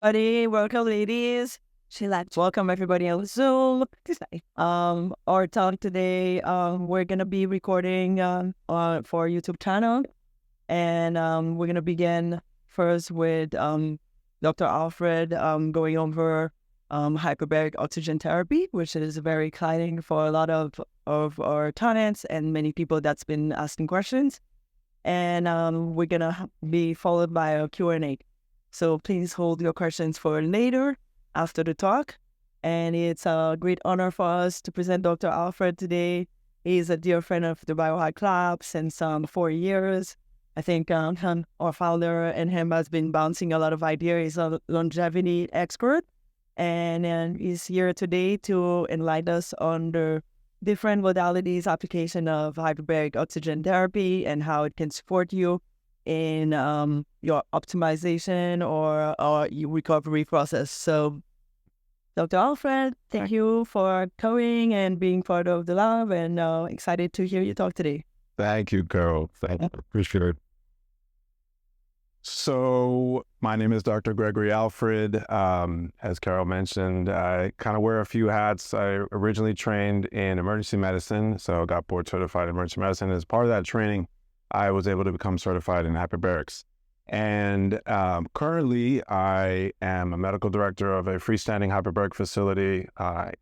Buddy, welcome, ladies. Welcome everybody on Zoom. Our talk today, we're gonna be recording for YouTube channel, and we're gonna begin first with Dr. Alfred going over hyperbaric oxygen therapy, which is very exciting for a lot of our talents and many people that's been asking questions. And we're gonna be followed by a Q&A. So please hold your questions for later after the talk. And it's a great honor for us to present Dr. Alfred today. He's a dear friend of the Biohack Lab since 4 years. I think our founder and him has been bouncing a lot of ideas. He's a longevity expert. And he's here today to enlighten us on the different modalities, application of hyperbaric oxygen therapy and how it can support you in your optimization or your recovery process. So, Dr. Alfred, thank you for coming and being part of the lab, and excited to hear you talk today. Thank you, Carol. Thank you. Appreciate it. So my name is Dr. Gregory Alfred. As Carol mentioned, I kind of wear a few hats. I originally trained in emergency medicine, so I got board certified in emergency medicine. As part of that training, I was able to become certified in hyperbarics. And currently, I am a medical director of a freestanding hyperbaric facility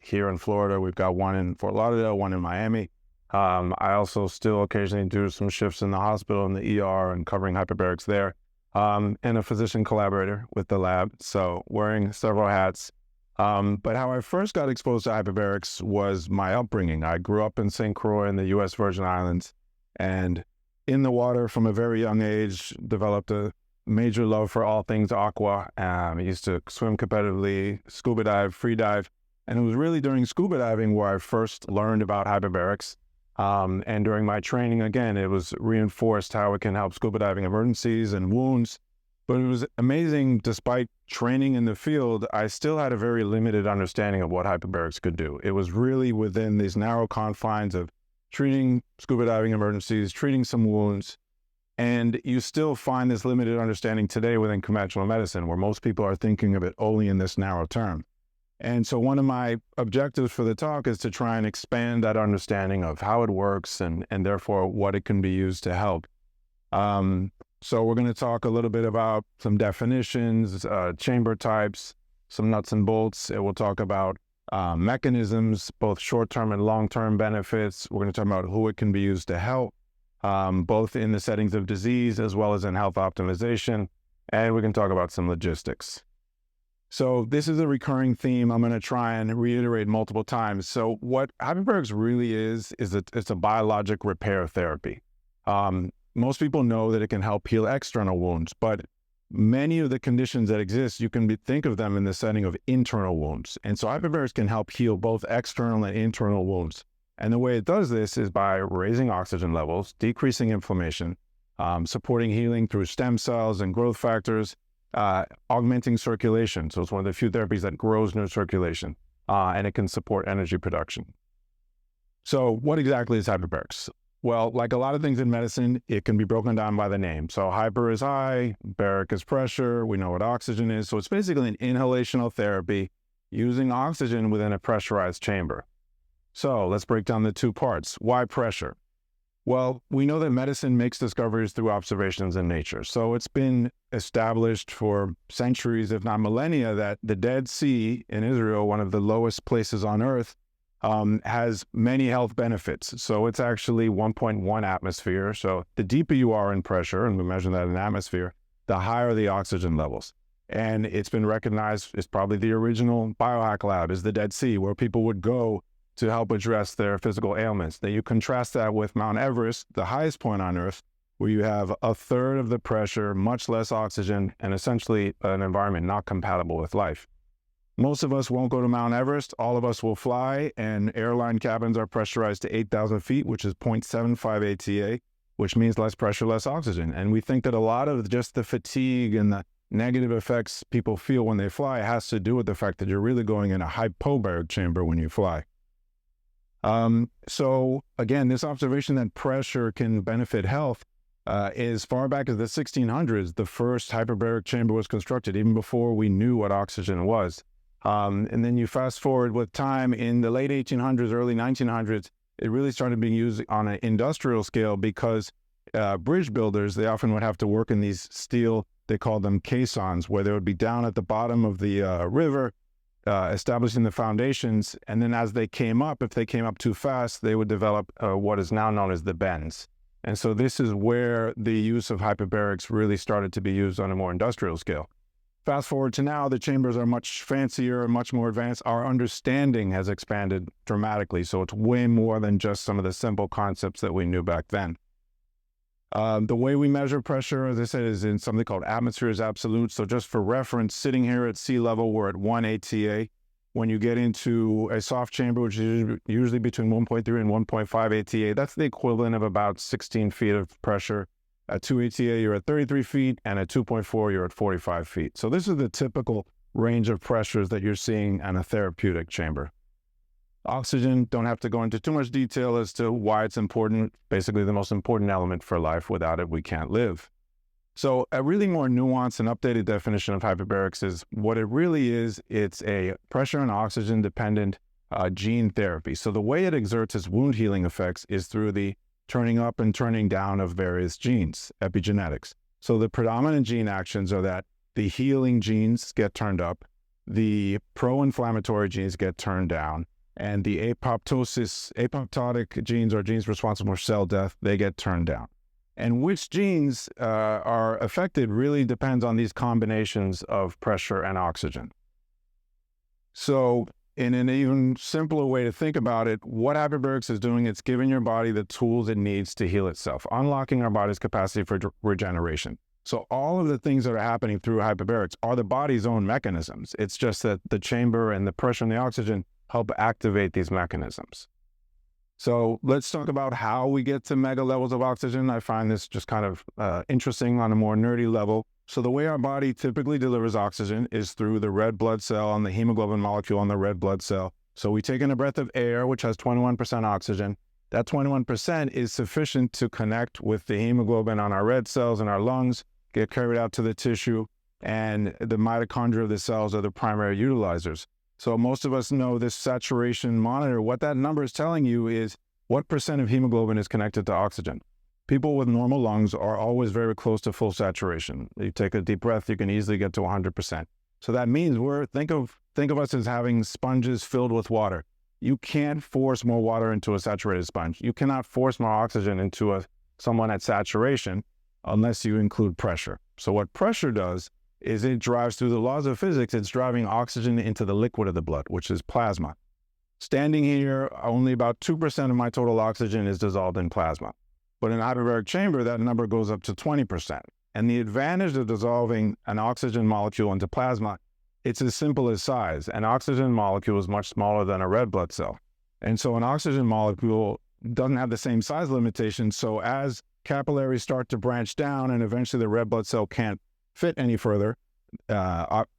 here in Florida. We've got one in Fort Lauderdale, one in Miami. I also still occasionally do some shifts in the hospital, in the ER, and covering hyperbarics there. And a physician collaborator with the lab, so wearing several hats. But how I first got exposed to hyperbarics was my upbringing. I grew up in St. Croix in the U.S. Virgin Islands, and in the water from a very young age, developed a major love for all things aqua. I used to swim competitively, scuba dive, free dive, and it was really during scuba diving where I first learned about hyperbarics. And during my training, again, it was reinforced how it can help scuba diving emergencies and wounds. But it was amazing, despite training in the field, I still had a very limited understanding of what hyperbarics could do. It was really within these narrow confines of treating scuba diving emergencies, treating some wounds. And you still find this limited understanding today within conventional medicine, where most people are thinking of it only in this narrow term. And so one of my objectives for the talk is to try and expand that understanding of how it works and therefore what it can be used to help. So we're going to talk a little bit about some definitions, chamber types, some nuts and bolts. We'll talk about mechanisms, both short-term and long-term benefits. We're going to talk about who it can be used to help, both in the settings of disease as well as in health optimization. And we can talk about some logistics. So this is a recurring theme I'm going to try and reiterate multiple times. So what hyperbarics really is it's a biologic repair therapy. Most people know that it can help heal external wounds, but many of the conditions that exist, you can think of them in the setting of internal wounds. And so hyperbarics can help heal both external and internal wounds. And the way it does this is by raising oxygen levels, decreasing inflammation, supporting healing through stem cells and growth factors, augmenting circulation. So it's one of the few therapies that grows new circulation, and it can support energy production. So what exactly is hyperbarics? Well, like a lot of things in medicine, it can be broken down by the name. So hyper is high, baric is pressure. We know what oxygen is. So it's basically an inhalational therapy using oxygen within a pressurized chamber. So let's break down the two parts. Why pressure? Well, we know that medicine makes discoveries through observations in nature. So it's been established for centuries, if not millennia, that the Dead Sea in Israel, one of the lowest places on Earth, has many health benefits. So it's actually 1.1 atmosphere. So the deeper you are in pressure, and we measure that in atmosphere, the higher the oxygen levels. And it's been recognized as probably the original biohack lab is the Dead Sea, where people would go to help address their physical ailments. Then you contrast that with Mount Everest, the highest point on Earth, where you have a third of the pressure, much less oxygen, and essentially an environment not compatible with life. Most of us won't go to Mount Everest. All of us will fly, and airline cabins are pressurized to 8,000 feet, which is 0.75 ATA, which means less pressure, less oxygen. And we think that a lot of just the fatigue and the negative effects people feel when they fly has to do with the fact that you're really going in a hypobaric chamber when you fly. So again, this observation that pressure can benefit health As far back as the 1600s, the first hyperbaric chamber was constructed, even before we knew what oxygen was. And then you fast forward with time, in the late 1800s, early 1900s, it really started being used on an industrial scale because bridge builders, they often would have to work in these steel, they called them caissons, where they would be down at the bottom of the river, establishing the foundations. And then as they came up, if they came up too fast, they would develop what is now known as the bends. And so this is where the use of hyperbarics really started to be used on a more industrial scale. Fast forward to now, the chambers are much fancier and much more advanced. Our understanding has expanded dramatically, so it's way more than just some of the simple concepts that we knew back then. The way we measure pressure, as I said, is in something called atmospheres absolute. So just for reference, sitting here at sea level, we're at 1 ATA. When you get into a soft chamber, which is usually between 1.3 and 1.5 ATA, that's the equivalent of about 16 feet of pressure. At 2 ATA, you're at 33 feet, and at 2.4, you're at 45 feet. So this is the typical range of pressures that you're seeing in a therapeutic chamber. Oxygen, don't have to go into too much detail as to why it's important, basically the most important element for life. Without it, we can't live. So a really more nuanced and updated definition of hyperbarics is what it really is. It's a pressure and oxygen dependent gene therapy. So the way it exerts its wound healing effects is through the turning up and turning down of various genes, epigenetics. So the predominant gene actions are that the healing genes get turned up, the pro-inflammatory genes get turned down, and the apoptotic genes, or genes responsible for cell death, they get turned down. And which genes are affected really depends on these combinations of pressure and oxygen. So in an even simpler way to think about it, what hyperbarics is doing, it's giving your body the tools it needs to heal itself, unlocking our body's capacity for regeneration. So all of the things that are happening through hyperbarics are the body's own mechanisms. It's just that the chamber and the pressure and the oxygen help activate these mechanisms. So let's talk about how we get to mega levels of oxygen. I find this just kind of interesting on a more nerdy level. So the way our body typically delivers oxygen is through the red blood cell and the hemoglobin molecule on the red blood cell. So we take in a breath of air, which has 21% oxygen. That 21% is sufficient to connect with the hemoglobin on our red cells in our lungs, get carried out to the tissue, and the mitochondria of the cells are the primary utilizers. So most of us know this saturation monitor. What that number is telling you is what percent of hemoglobin is connected to oxygen. People with normal lungs are always very close to full saturation. You take a deep breath, you can easily get to 100%. So that means think of us as having sponges filled with water. You can't force more water into a saturated sponge. You cannot force more oxygen into someone at saturation unless you include pressure. So what pressure does is it drives through the laws of physics. It's driving oxygen into the liquid of the blood, which is plasma. Standing here, only about 2% of my total oxygen is dissolved in plasma. But in a hyperbaric chamber, that number goes up to 20%. And the advantage of dissolving an oxygen molecule into plasma, it's as simple as size. An oxygen molecule is much smaller than a red blood cell. And so an oxygen molecule doesn't have the same size limitation. So as capillaries start to branch down and eventually the red blood cell can't fit any further,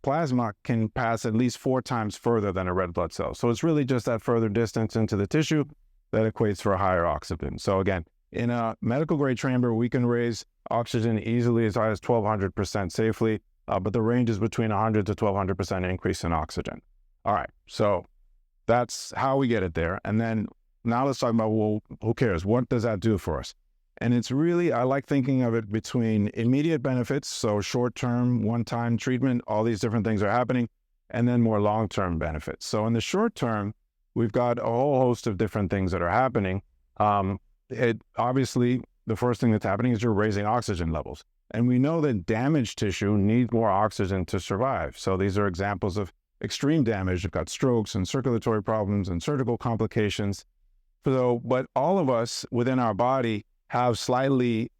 plasma can pass at least 4 times further than a red blood cell. So it's really just that further distance into the tissue that equates for a higher oxygen. So again, in a medical grade chamber, we can raise oxygen easily as high as 1200% safely, but the range is between 100 to 1200% increase in oxygen. All right, so that's how we get it there. And then now let's talk about, well, who cares? What does that do for us? And it's really, I like thinking of it between immediate benefits, so short-term, one-time treatment, all these different things are happening, and then more long-term benefits. So in the short term, we've got a whole host of different things that are happening. Obviously, the first thing that's happening is you're raising oxygen levels. And we know that damaged tissue needs more oxygen to survive. So these are examples of extreme damage. You've got strokes and circulatory problems and surgical complications. So, but all of us within our body have slightly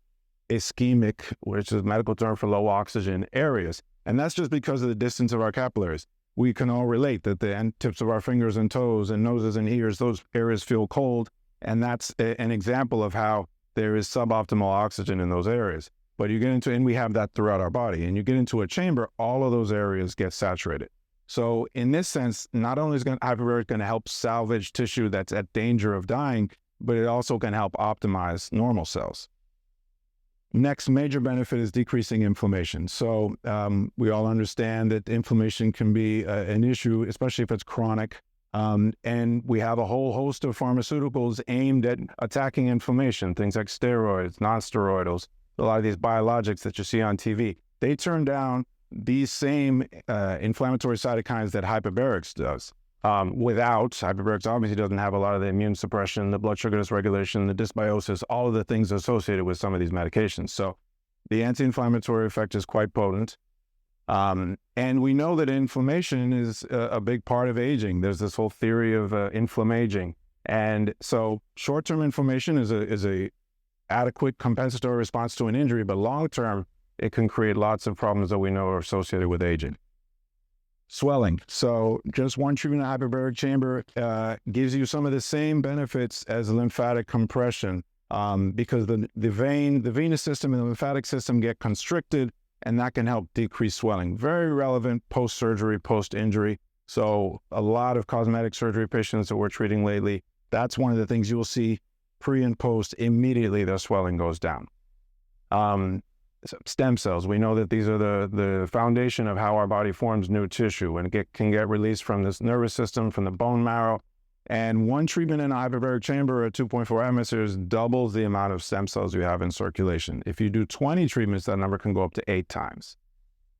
ischemic, which is a medical term for low oxygen areas. And that's just because of the distance of our capillaries. We can all relate that the end tips of our fingers and toes and noses and ears, those areas feel cold. And that's an example of how there is suboptimal oxygen in those areas. But you get into, and we have that throughout our body, and you get into a chamber, all of those areas get saturated. So in this sense, not only is hyperbaric going to help salvage tissue that's at danger of dying, but it also can help optimize normal cells. Next major benefit is decreasing inflammation. So we all understand that inflammation can be an issue, especially if it's chronic. And we have a whole host of pharmaceuticals aimed at attacking inflammation, things like steroids, non-steroidals, a lot of these biologics that you see on TV. They turn down these same inflammatory cytokines that hyperbarics does. Hyperbarics obviously doesn't have a lot of the immune suppression, the blood sugar dysregulation, the dysbiosis, all of the things associated with some of these medications. So the anti-inflammatory effect is quite potent. And we know that inflammation is a big part of aging. There's this whole theory of inflammaging. And so short-term inflammation is a adequate compensatory response to an injury, but long-term, it can create lots of problems that we know are associated with aging. Swelling. So just one treatment of hyperbaric chamber gives you some of the same benefits as lymphatic compression because the venous system and the lymphatic system get constricted, and that can help decrease swelling. Very relevant post-surgery, post-injury. So a lot of cosmetic surgery patients that we're treating lately, that's one of the things you will see pre and post. Immediately their swelling goes down. Stem cells, we know that these are the foundation of how our body forms new tissue, and it can get released from this nervous system, from the bone marrow. And one treatment in a hyperbaric chamber at 2.4 atmospheres doubles the amount of stem cells you have in circulation. If you do 20 treatments, that number can go up to 8 times.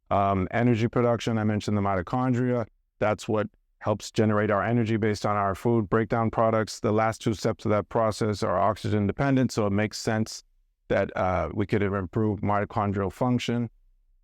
Energy production, I mentioned the mitochondria. That's what helps generate our energy based on our food breakdown products. The last 2 steps of that process are oxygen dependent, so it makes sense that we could improve mitochondrial function.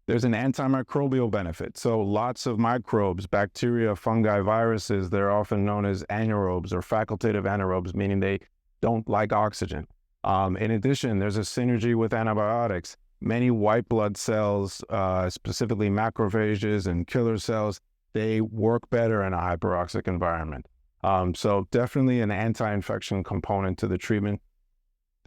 There's an antimicrobial benefit. So lots of microbes, bacteria, fungi, viruses, they're often known as anaerobes or facultative anaerobes, meaning they don't like oxygen. In addition, there's a synergy with antibiotics. Many white blood cells, specifically macrophages and killer cells, they work better in a hyperoxic environment. So definitely an anti-infection component to the treatment.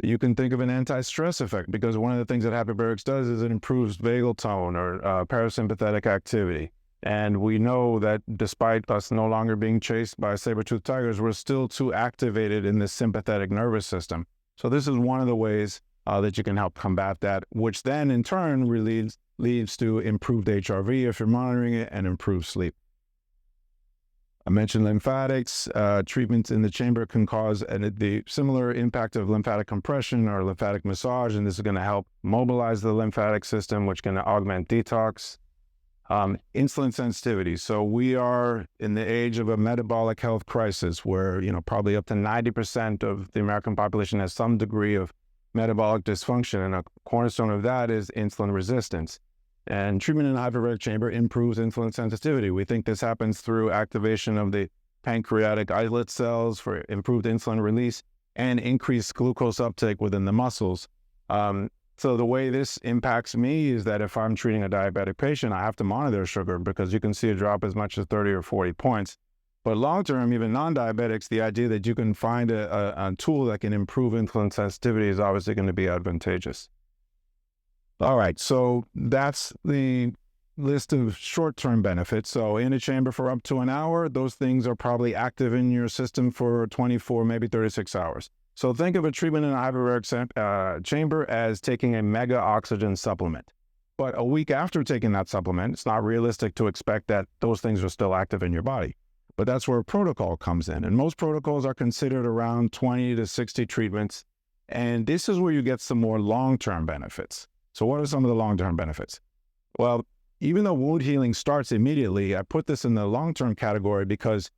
You can think of an anti-stress effect, because one of the things that hyperbarics does is it improves vagal tone or parasympathetic activity. And we know that despite us no longer being chased by saber-toothed tigers, we're still too activated in the sympathetic nervous system. So this is one of the ways that you can help combat that, which then in turn leads to improved HRV if you're monitoring it, and improved sleep. I mentioned lymphatics. Treatments in the chamber can cause the similar impact of lymphatic compression or lymphatic massage, and this is going to help mobilize the lymphatic system, which can augment detox. Insulin sensitivity. So we are in the age of a metabolic health crisis where, probably up to 90% of the American population has some degree of metabolic dysfunction, and a cornerstone of that is insulin resistance. And treatment in the hyperbaric chamber improves insulin sensitivity. We think this happens through activation of the pancreatic islet cells for improved insulin release and increased glucose uptake within the muscles. So the way this impacts me is that if I'm treating a diabetic patient, I have to monitor their sugar, because you can see a drop as much as 30 or 40 points. But long-term, even non-diabetics, the idea that you can find a tool that can improve insulin sensitivity is obviously going to be advantageous. All right, so that's the list of short-term benefits. So in a chamber for up to an hour, those things are probably active in your system for 24, maybe 36 hours. So think of a treatment in a hyperbaric chamber as taking a mega oxygen supplement. But a week after taking that supplement, it's not realistic to expect that those things are still active in your body. But that's where a protocol comes in. And most protocols are considered around 20 to 60 treatments. And this is where you get some more long-term benefits. So what are some of the long-term benefits? Well, even though wound healing starts immediately, I put this in the long-term category because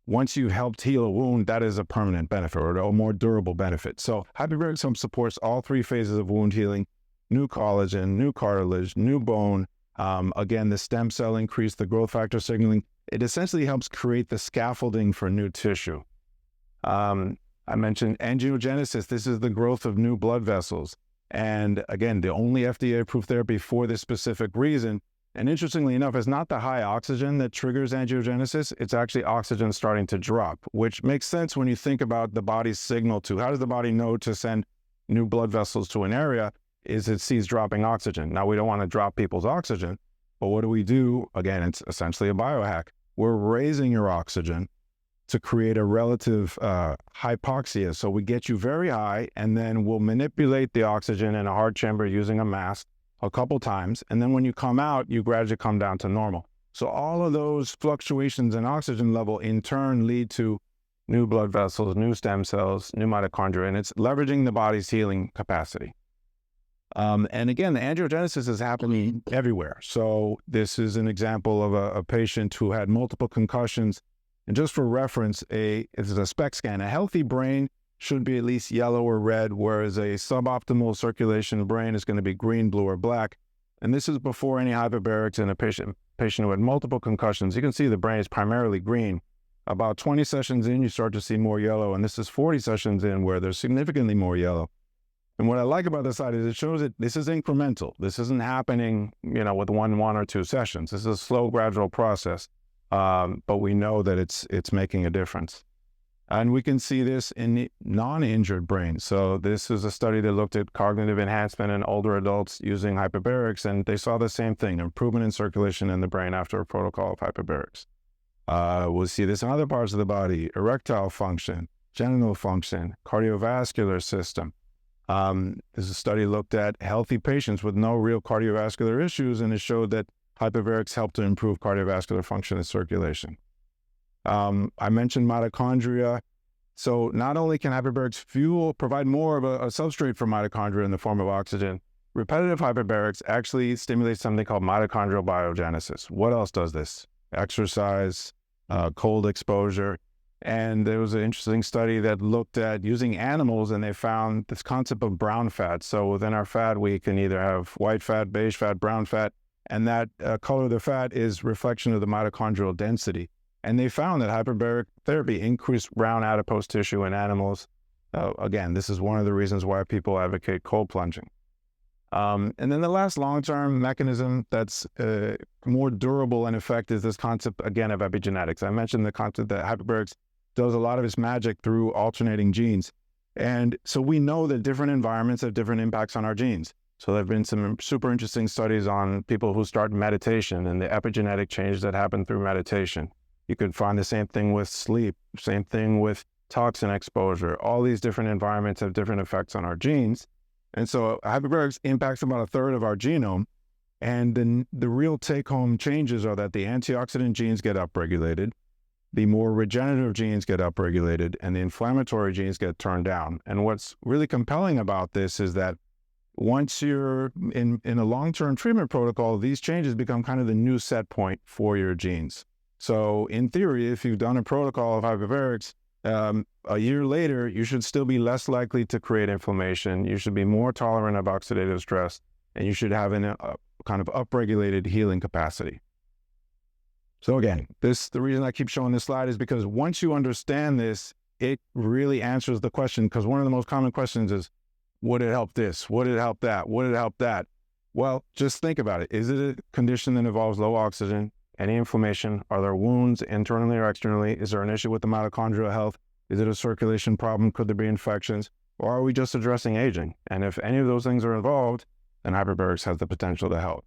once you've helped heal a wound, that is a permanent benefit or a more durable benefit. So hyperbaric supports all 3 phases of wound healing: new collagen, new cartilage, new bone. Again, the stem cell increase, the growth factor signaling. It essentially helps create the scaffolding for new tissue. I mentioned angiogenesis. This is the growth of new blood vessels. And again, the only FDA-approved therapy for this specific reason. And interestingly enough, it's not the high oxygen that triggers angiogenesis. It's actually oxygen starting to drop, which makes sense when you think about the body's signal to, how does the body know to send new blood vessels to an area? Is it sees dropping oxygen. Now, we don't want to drop people's oxygen, but what do we do? Again, it's essentially a biohack. We're raising your oxygen, to create a relative hypoxia. So we get you very high, and then we'll manipulate the oxygen in a hard chamber using a mask a couple times. And then when you come out, you gradually come down to normal. So all of those fluctuations in oxygen level in turn lead to new blood vessels, new stem cells, new mitochondria, and it's leveraging the body's healing capacity. And again, the angiogenesis is happening everywhere. So this is an example of a patient who had multiple concussions. And just for reference, it's a SPECT scan. A healthy brain should be at least yellow or red, whereas a suboptimal circulation brain is going to be green, blue, or black. And this is before any hyperbarics in a patient who had multiple concussions. You can see the brain is primarily green. About 20 sessions in, you start to see more yellow, and this is 40 sessions in where there's significantly more yellow. And what I like about this slide is it shows that this is incremental. This isn't happening, with one or two sessions. This is a slow, gradual process, but we know that it's making a difference. And we can see this in the non-injured brain. So this is a study that looked at cognitive enhancement in older adults using hyperbarics, and they saw the same thing, improvement in circulation in the brain after a protocol of hyperbarics. We'll see this in other parts of the body: erectile function, genital function, cardiovascular system. This study looked at healthy patients with no real cardiovascular issues, and it showed that hyperbarics helped to improve cardiovascular function and circulation. I mentioned mitochondria. So not only can hyperbarics provide more of a substrate for mitochondria in the form of oxygen, repetitive hyperbarics actually stimulate something called mitochondrial biogenesis. What else does this? Exercise, cold exposure. And there was an interesting study that looked at using animals, and they found this concept of brown fat. So within our fat, we can either have white fat, beige fat, brown fat, and that color of the fat is reflection of the mitochondrial density. And they found that hyperbaric therapy increased brown adipose tissue in animals. Again, this is one of the reasons why people advocate cold plunging. And then the last long-term mechanism that's more durable and effective is this concept, again, of epigenetics. I mentioned the concept that hyperbarics does a lot of its magic through alternating genes. And so we know that different environments have different impacts on our genes. So there have been some super interesting studies on people who start meditation and the epigenetic change that happen through meditation. You could find the same thing with sleep, same thing with toxin exposure. All these different environments have different effects on our genes. And so hyperbarics impacts about a third of our genome. And then the real take-home changes are that the antioxidant genes get upregulated, the more regenerative genes get upregulated, and the inflammatory genes get turned down. And what's really compelling about this is that once you're in a long-term treatment protocol, these changes become kind of the new set point for your genes. So in theory, if you've done a protocol of hyperbarics, a year later, you should still be less likely to create inflammation. You should be more tolerant of oxidative stress, and you should have a kind of upregulated healing capacity. So again, the reason I keep showing this slide is because once you understand this, it really answers the question, because one of the most common questions is, would it help this? Would it help that? Would it help that? Well, just think about it. Is it a condition that involves low oxygen? Any inflammation? Are there wounds internally or externally? Is there an issue with the mitochondrial health? Is it a circulation problem? Could there be infections? Or are we just addressing aging? And if any of those things are involved, then hyperbarics has the potential to help.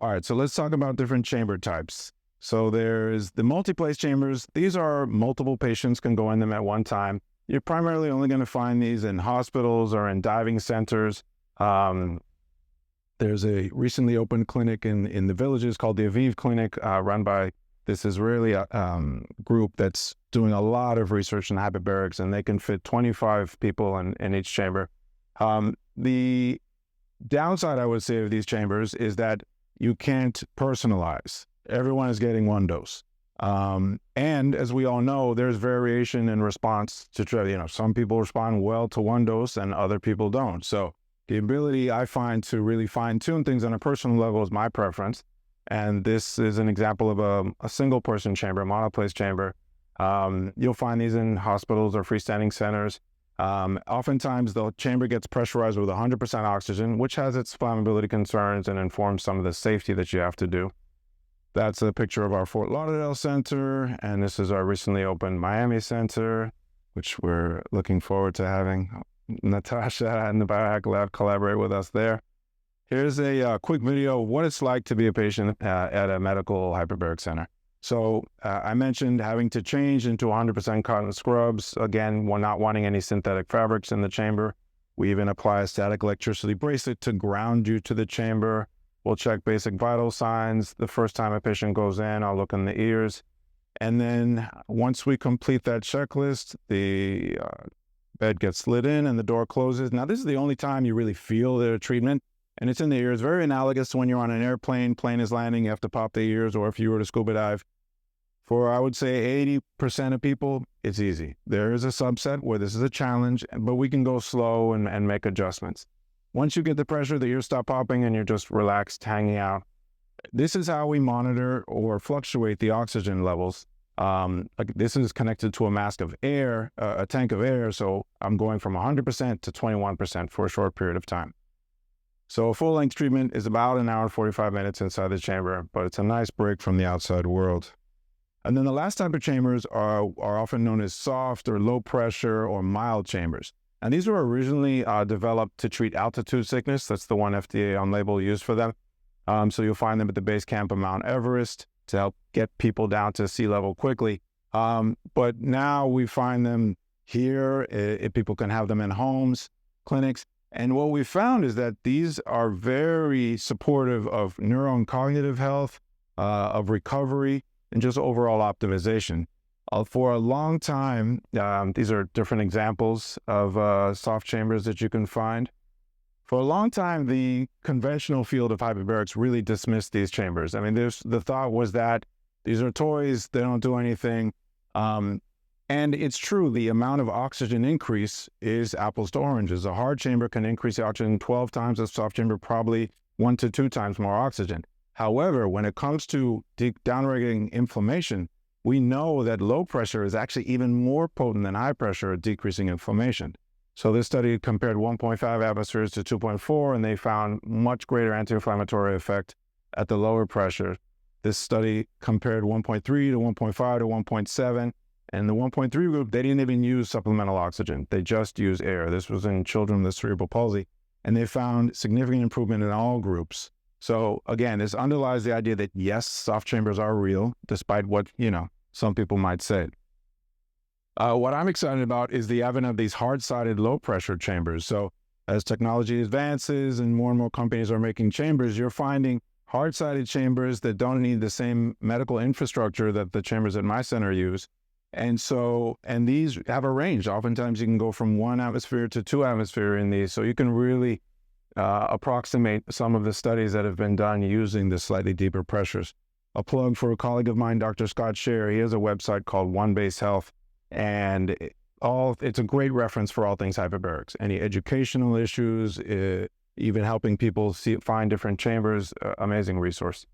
All right, so let's talk about different chamber types. So there's the multiplace chambers. These are multiple patients can go in them at one time. You're primarily only going to find these in hospitals or in diving centers. There's a recently opened clinic in the Villages called the Aviv Clinic, run by this Israeli group that's doing a lot of research in hyperbarics, and they can fit 25 people in each chamber. The downside, I would say, of these chambers is that you can't personalize. Everyone is getting one dose. And as we all know, there's variation in response to, some people respond well to one dose and other people don't. So the ability I find to really fine-tune things on a personal level is my preference. And this is an example of a single-person chamber, a monoplace chamber. You'll find these in hospitals or freestanding centers. Oftentimes, the chamber gets pressurized with 100% oxygen, which has its flammability concerns and informs some of the safety that you have to do. That's a picture of our Fort Lauderdale Center, and this is our recently opened Miami Center, which we're looking forward to having Natasha and the Biohack Lab collaborate with us there. Here's a quick video of what it's like to be a patient at a medical hyperbaric center. So I mentioned having to change into 100% cotton scrubs. Again, we're not wanting any synthetic fabrics in the chamber. We even apply a static electricity bracelet to ground you to the chamber. We'll check basic vital signs. The first time a patient goes in, I'll look in the ears. And then once we complete that checklist, the bed gets slid in and the door closes. Now, this is the only time you really feel the treatment, and it's in the ears. Very analogous to when you're on an airplane, plane is landing, you have to pop the ears, or if you were to scuba dive. For, I would say, 80% of people, it's easy. There is a subset where this is a challenge, but we can go slow and make adjustments. Once you get the pressure, the ears stop popping and you're just relaxed, hanging out. This is how we monitor or fluctuate the oxygen levels. This is connected to a mask of air, a tank of air, so I'm going from 100% to 21% for a short period of time. So a full-length treatment is about an hour and 45 minutes inside the chamber, but it's a nice break from the outside world. And then the last type of chambers are often known as soft or low pressure or mild chambers. And these were originally developed to treat altitude sickness. That's the one FDA on label used for them. So you'll find them at the base camp of Mount Everest to help get people down to sea level quickly. But now we find them here. People can have them in homes, clinics. And what we found is that these are very supportive of neuro and cognitive health, of recovery, and just overall optimization. For a long time, these are different examples of soft chambers that you can find. For a long time, the conventional field of hyperbarics really dismissed these chambers. I mean, the thought was that these are toys, they don't do anything. And it's true, the amount of oxygen increase is apples to oranges. A hard chamber can increase the oxygen 12 times, a soft chamber probably 1 to 2 times more oxygen. However, when it comes to downregulating inflammation, we know that low pressure is actually even more potent than high pressure at decreasing inflammation. So this study compared 1.5 atmospheres to 2.4, and they found much greater anti-inflammatory effect at the lower pressure. This study compared 1.3 to 1.5 to 1.7, and the 1.3 group, they didn't even use supplemental oxygen. They just used air. This was in children with cerebral palsy, and they found significant improvement in all groups. So again, this underlies the idea that yes, soft chambers are real, despite what, some people might say. What I'm excited about is the advent of these hard-sided low-pressure chambers. So as technology advances and more companies are making chambers, you're finding hard-sided chambers that don't need the same medical infrastructure that the chambers at my center use. And these have a range. Oftentimes you can go from 1 atmosphere to 2 atmosphere in these. So you can really approximate some of the studies that have been done using the slightly deeper pressures. A plug for a colleague of mine, Dr. Scott Scher. He has a website called One Base Health. And it's a great reference for all things hyperbarics. Any educational issues, even helping people find different chambers, amazing resource.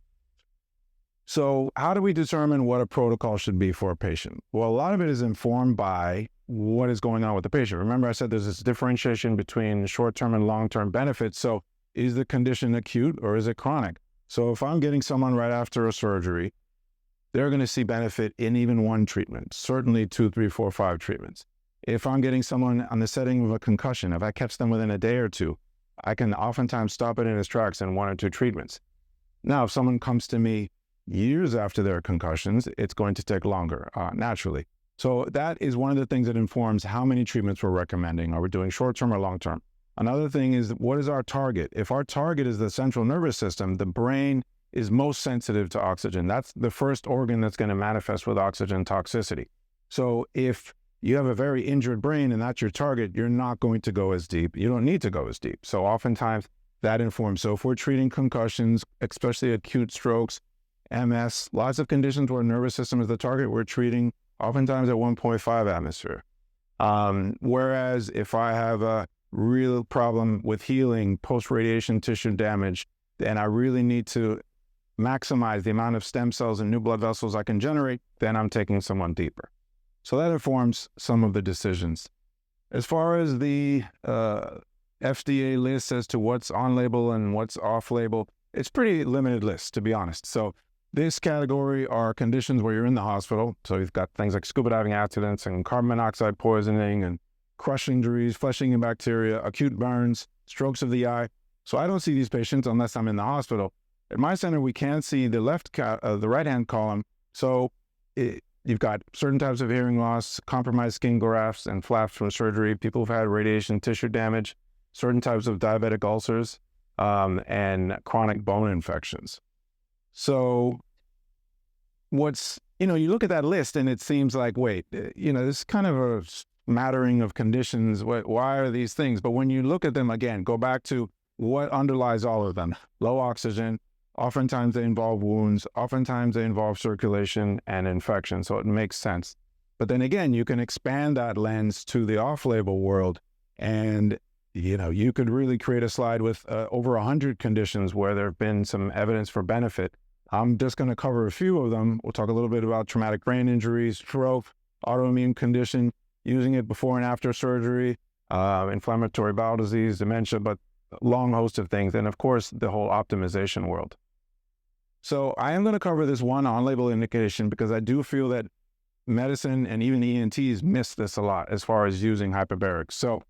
So how do we determine what a protocol should be for a patient? Well, a lot of it is informed by what is going on with the patient. Remember, I said there's this differentiation between short-term and long-term benefits. So is the condition acute or is it chronic? So if I'm getting someone right after a surgery, they're going to see benefit in even 1 treatment, certainly 2, 3, 4, 5 treatments. If I'm getting someone on the setting of a concussion, if I catch them within a day or 2, I can oftentimes stop it in its tracks in 1 or 2 treatments. Now, if someone comes to me years after their concussions, it's going to take longer, naturally. So that is one of the things that informs how many treatments we're recommending. Are we doing short-term or long-term? Another thing is, what is our target? If our target is the central nervous system, the brain is most sensitive to oxygen. That's the first organ that's going to manifest with oxygen toxicity. So if you have a very injured brain and that's your target, you're not going to go as deep. You don't need to go as deep. So oftentimes that informs. So if we're treating concussions, especially acute strokes, MS, lots of conditions where nervous system is the target, we're treating oftentimes at 1.5 atmosphere. Whereas if I have a real problem with healing, post-radiation tissue damage, and I really need to maximize the amount of stem cells and new blood vessels I can generate, then I'm taking someone deeper. So that informs some of the decisions. As far as the FDA list as to what's on label and what's off label, it's pretty limited list, to be honest. So this category are conditions where you're in the hospital. So you've got things like scuba diving accidents and carbon monoxide poisoning and crush injuries, flesh-eating bacteria, acute burns, strokes of the eye. So I don't see these patients unless I'm in the hospital. At my center, we can see the right-hand column So you've got certain types of hearing loss, compromised skin grafts and flaps from surgery, people who've had radiation tissue damage, certain types of diabetic ulcers, and chronic bone infections. So you look at that list and it seems like, wait, this is kind of a smattering of conditions. Why are these things? But when you look at them again, go back to what underlies all of them. Low oxygen, oftentimes they involve wounds, oftentimes they involve circulation and infection. So it makes sense. But then again, you can expand that lens to the off-label world, and you could really create a slide with over 100 conditions where there have been some evidence for benefit. I'm just going to cover a few of them. We'll talk a little bit about traumatic brain injuries, stroke, autoimmune condition, using it before and after surgery, inflammatory bowel disease, dementia, but a long host of things. And of course, the whole optimization world. So I am going to cover this one on-label indication because I do feel that medicine and even ENTs miss this a lot as far as using hyperbaric. So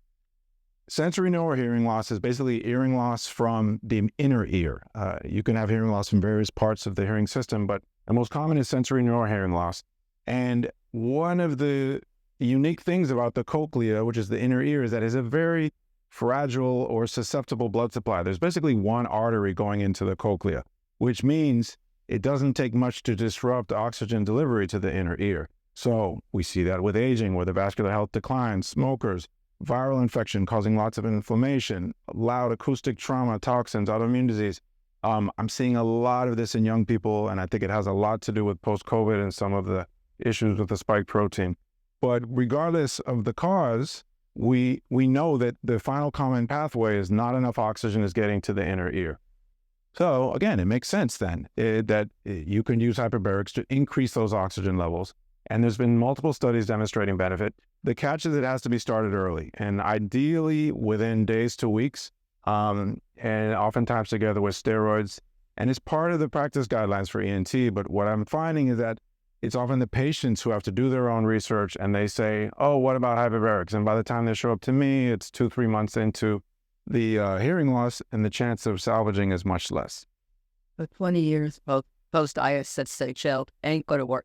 sensory neural hearing loss is basically hearing loss from the inner ear. You can have hearing loss from various parts of the hearing system, but the most common is sensory neural hearing loss. And one of the unique things about the cochlea, which is the inner ear, is that it's a very fragile or susceptible blood supply. There's basically one artery going into the cochlea, which means it doesn't take much to disrupt oxygen delivery to the inner ear. So we see that with aging, where the vascular health declines, smokers, viral infection causing lots of inflammation, loud acoustic trauma, toxins, autoimmune disease. I'm seeing a lot of this in young people, and I think it has a lot to do with post-COVID and some of the issues with the spike protein. But regardless of the cause, we know that the final common pathway is not enough oxygen is getting to the inner ear. So again, it makes sense then that you can use hyperbarics to increase those oxygen levels. And there's been multiple studies demonstrating benefit. The catch is it has to be started early, and ideally within days to weeks, and oftentimes together with steroids. And it's part of the practice guidelines for ENT, but what I'm finding is that it's often the patients who have to do their own research, and they say, oh, what about hyperbarics? And by the time they show up to me, it's 2-3 months into the hearing loss, and the chance of salvaging is much less. But 20 years post-ISSHL ain't going to work.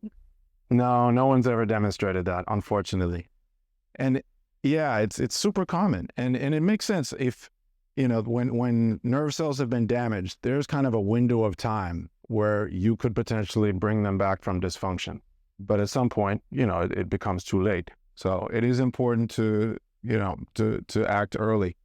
No one's ever demonstrated that, unfortunately. And yeah, it's super common. And it makes sense if, when nerve cells have been damaged, there's kind of a window of time where you could potentially bring them back from dysfunction. But at some point, it becomes too late. So it is important to act early.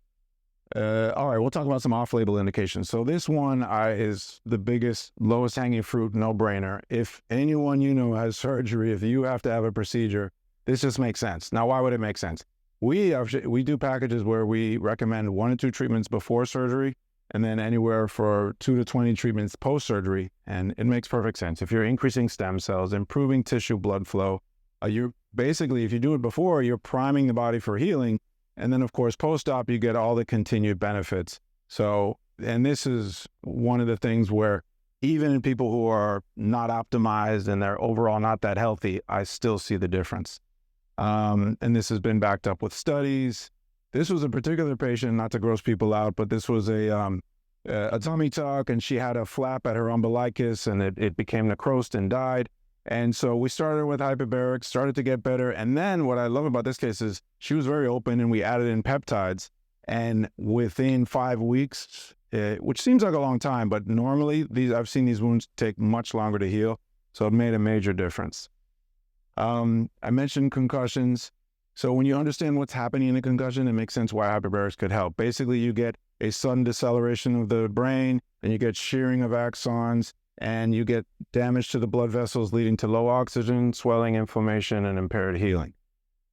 All right, we'll talk about some off-label indications. So this one is the biggest, lowest hanging fruit, no-brainer. If anyone has surgery, if you have to have a procedure, this just makes sense. Now, why would it make sense? We do packages where we recommend 1 to 2 treatments before surgery, and then anywhere for 2 to 20 treatments post-surgery, and it makes perfect sense. If you're increasing stem cells, improving tissue blood flow, you're basically, if you do it before, you're priming the body for healing. And then, of course, post-op, you get all the continued benefits. So, and this is one of the things where even in people who are not optimized and they're overall not that healthy, I still see the difference. And this has been backed up with studies. This was a particular patient, not to gross people out, but this was a tummy tuck, and she had a flap at her umbilicus, and it became necrosed and died. And so we started with hyperbaric, started to get better. And then what I love about this case is she was very open, and we added in peptides. And within 5 weeks, which seems like a long time, but normally I've seen these wounds take much longer to heal. So it made a major difference. I mentioned concussions. So when you understand what's happening in a concussion, it makes sense why hyperbarics could help. Basically, you get a sudden deceleration of the brain, and you get shearing of axons, and you get damage to the blood vessels leading to low oxygen, swelling, inflammation, and impaired healing.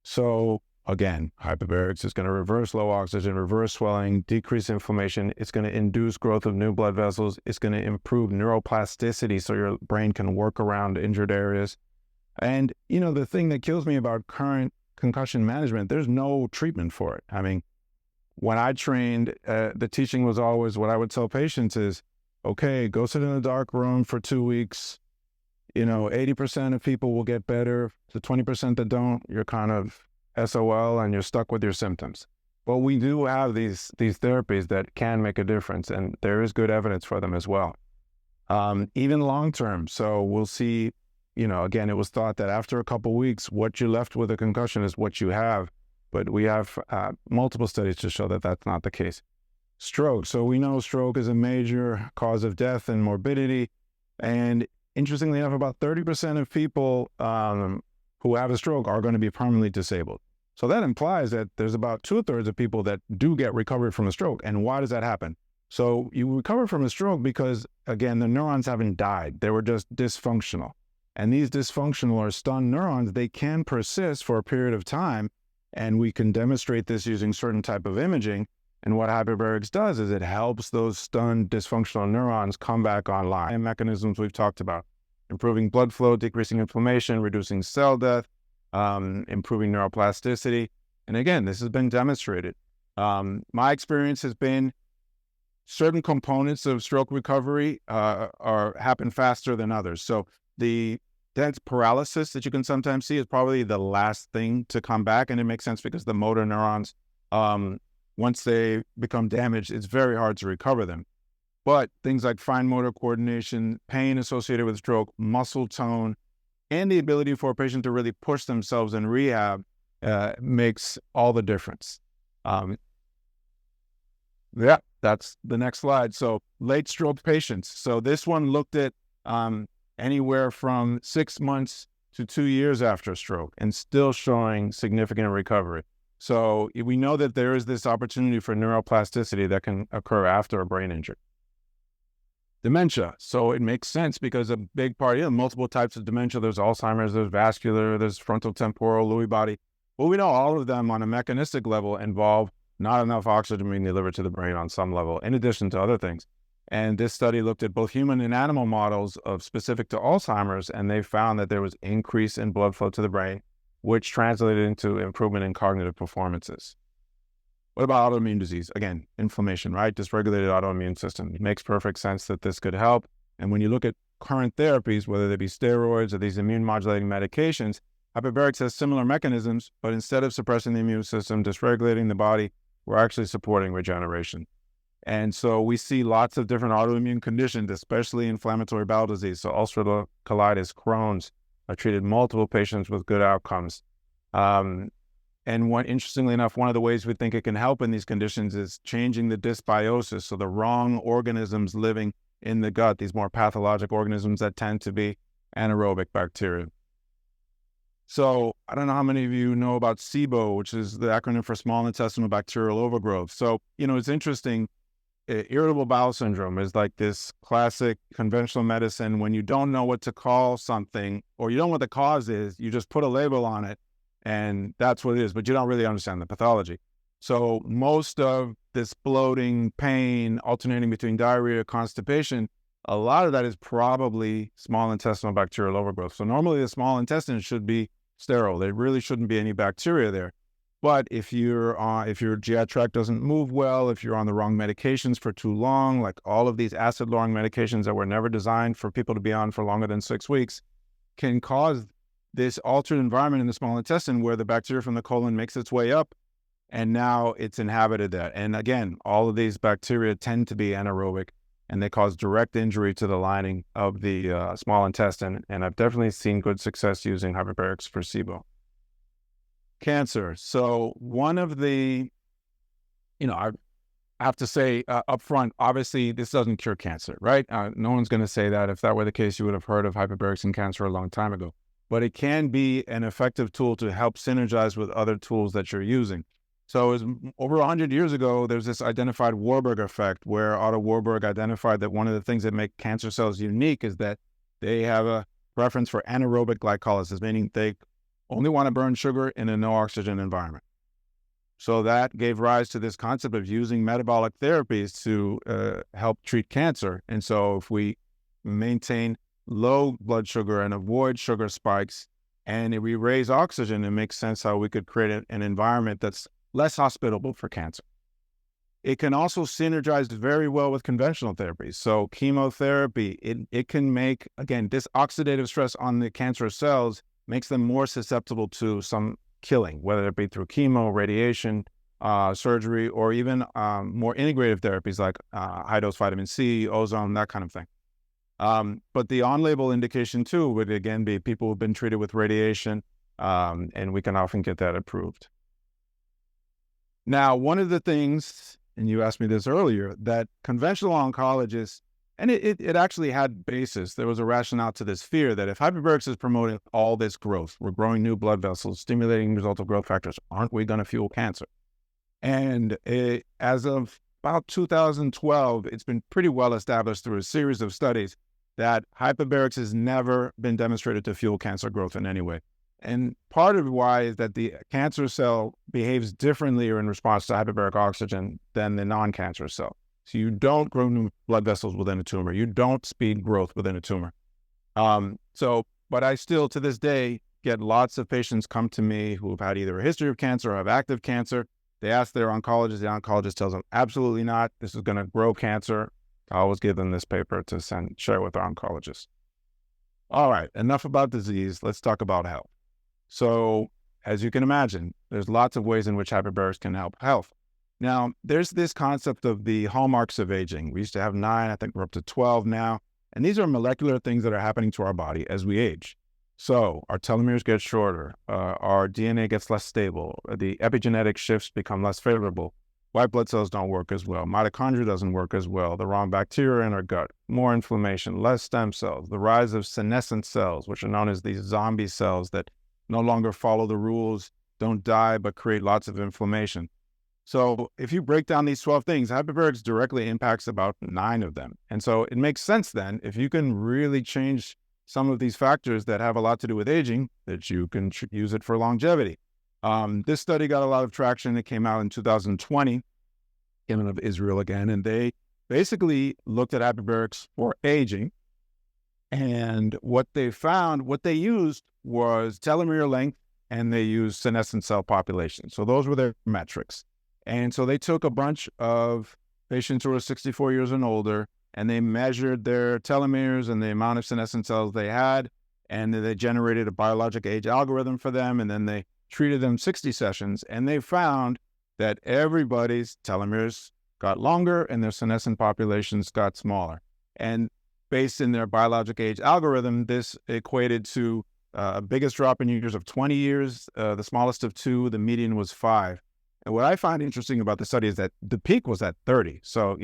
So again, hyperbarics is going to reverse low oxygen, reverse swelling, decrease inflammation. It's going to induce growth of new blood vessels. It's going to improve neuroplasticity so your brain can work around injured areas. And, the thing that kills me about current concussion management, there's no treatment for it. I mean, when I trained, the teaching was always, what I would tell patients is, okay, go sit in a dark room for 2 weeks. 80% of people will get better. The 20% that don't, you're kind of SOL and you're stuck with your symptoms. But we do have these therapies that can make a difference, and there is good evidence for them as well. Even long-term. So we'll see again, it was thought that after a couple of weeks, what you're left with a concussion is what you have. But we have multiple studies to show that that's not the case. Stroke. So we know stroke is a major cause of death and morbidity. And interestingly enough, about 30% of people who have a stroke are going to be permanently disabled. So that implies that there's about 2/3 of people that do get recovered from a stroke. And why does that happen? So you recover from a stroke because, again, the neurons haven't died. They were just dysfunctional. And these dysfunctional or stunned neurons, they can persist for a period of time. And we can demonstrate this using certain type of imaging. And what hyperbarics does is it helps those stunned dysfunctional neurons come back online. And mechanisms we've talked about: improving blood flow, decreasing inflammation, reducing cell death, improving neuroplasticity. And again, this has been demonstrated. My experience has been certain components of stroke recovery happen faster than others. So the dense paralysis that you can sometimes see is probably the last thing to come back. And it makes sense because the motor neurons, once they become damaged, it's very hard to recover them. But things like fine motor coordination, pain associated with stroke, muscle tone, and the ability for a patient to really push themselves in rehab makes all the difference. Yeah, that's the next slide. So late stroke patients. So this one looked at anywhere from 6 months to 2 years after a stroke and still showing significant recovery. So we know that there is this opportunity for neuroplasticity that can occur after a brain injury. Dementia. So it makes sense because a big part, multiple types of dementia. There's Alzheimer's, there's vascular, there's frontotemporal, Lewy body. Well, we know all of them on a mechanistic level involve not enough oxygen being delivered to the brain on some level, in addition to other things. And this study looked at both human and animal models of specific to Alzheimer's, and they found that there was increase in blood flow to the brain, which translated into improvement in cognitive performances. What about autoimmune disease? Again, inflammation, right? Dysregulated autoimmune system. It makes perfect sense that this could help. And when you look at current therapies, whether they be steroids or these immune modulating medications, hyperbarics has similar mechanisms, but instead of suppressing the immune system, dysregulating the body, we're actually supporting regeneration. And so we see lots of different autoimmune conditions, especially inflammatory bowel disease. So ulcerative colitis, Crohn's. I've treated multiple patients with good outcomes. And interestingly enough, one of the ways we think it can help in these conditions is changing the dysbiosis, so the wrong organisms living in the gut, these more pathologic organisms that tend to be anaerobic bacteria. So I don't know how many of you know about SIBO, which is the acronym for small intestinal bacterial overgrowth. So, it's interesting. Irritable bowel syndrome is like this classic conventional medicine. When you don't know what to call something, or you don't know what the cause is, you just put a label on it, and that's what it is, but you don't really understand the pathology. So most of this bloating, pain, alternating between diarrhea, constipation, a lot of that is probably small intestinal bacterial overgrowth. So normally the small intestine should be sterile. There really shouldn't be any bacteria there. But if your GI tract doesn't move well, if you're on the wrong medications for too long, like all of these acid-lowering medications that were never designed for people to be on for longer than 6 weeks, can cause this altered environment in the small intestine where the bacteria from the colon makes its way up, and now it's inhabited that. And again, all of these bacteria tend to be anaerobic, and they cause direct injury to the lining of the small intestine. And I've definitely seen good success using hyperbarics for SIBO. Cancer. So one of the, I have to say up front, obviously this doesn't cure cancer, right? No one's going to say that. If that were the case, you would have heard of hyperbarics in cancer a long time ago. But it can be an effective tool to help synergize with other tools that you're using. So over 100 years ago, there's this identified Warburg effect, where Otto Warburg identified that one of the things that make cancer cells unique is that they have a preference for anaerobic glycolysis, meaning they only want to burn sugar in a no oxygen environment. So that gave rise to this concept of using metabolic therapies to help treat cancer. And so if we maintain low blood sugar and avoid sugar spikes, and if we raise oxygen, it makes sense how we could create an environment that's less hospitable for cancer. It can also synergize very well with conventional therapies. So chemotherapy, it can make, again, this oxidative stress on the cancerous cells makes them more susceptible to some killing, whether it be through chemo, radiation, surgery, or even more integrative therapies like high-dose vitamin C, ozone, that kind of thing. But the on-label indication too would again be people who've been treated with radiation, and we can often get that approved. Now, one of the things, and you asked me this earlier, that conventional oncologists, and it actually had basis. There was a rationale to this fear that if hyperbarics is promoting all this growth, we're growing new blood vessels, stimulating results of growth factors, aren't we going to fuel cancer? And as of about 2012, it's been pretty well established through a series of studies that hyperbarics has never been demonstrated to fuel cancer growth in any way. And part of why is that the cancer cell behaves differently or in response to hyperbaric oxygen than the non-cancer cell. So you don't grow new blood vessels within a tumor. You don't speed growth within a tumor. But I still, to this day, get lots of patients come to me who have had either a history of cancer or have active cancer. They ask their oncologist. The oncologist tells them, absolutely not. This is going to grow cancer. I always give them this paper to share with their oncologist. All right, enough about disease. Let's talk about health. So as you can imagine, there's lots of ways in which hyperbarics can help health. Now, there's this concept of the hallmarks of aging. We used to have 9, I think we're up to 12 now. And these are molecular things that are happening to our body as we age. So our telomeres get shorter, our DNA gets less stable, the epigenetic shifts become less favorable, white blood cells don't work as well, mitochondria doesn't work as well, the wrong bacteria in our gut, more inflammation, less stem cells, the rise of senescent cells, which are known as these zombie cells that no longer follow the rules, don't die, but create lots of inflammation. So if you break down these 12 things, hyperbarics directly impacts about 9 of them. And so it makes sense then, if you can really change some of these factors that have a lot to do with aging, that you can use it for longevity. This study got a lot of traction. It came out in 2020, came out of Israel again, and they basically looked at hyperbarics for aging. And what they found, what they used was telomere length, and they used senescent cell population. So those were their metrics. And so they took a bunch of patients who were 64 years and older, and they measured their telomeres and the amount of senescent cells they had, and then they generated a biologic age algorithm for them, and then they treated them 60 sessions, and they found that everybody's telomeres got longer and their senescent populations got smaller. And based in their biologic age algorithm, this equated to a biggest drop in years of 20 years, the smallest of 2, the median was 5. And what I find interesting about the study is that the peak was at 30. So,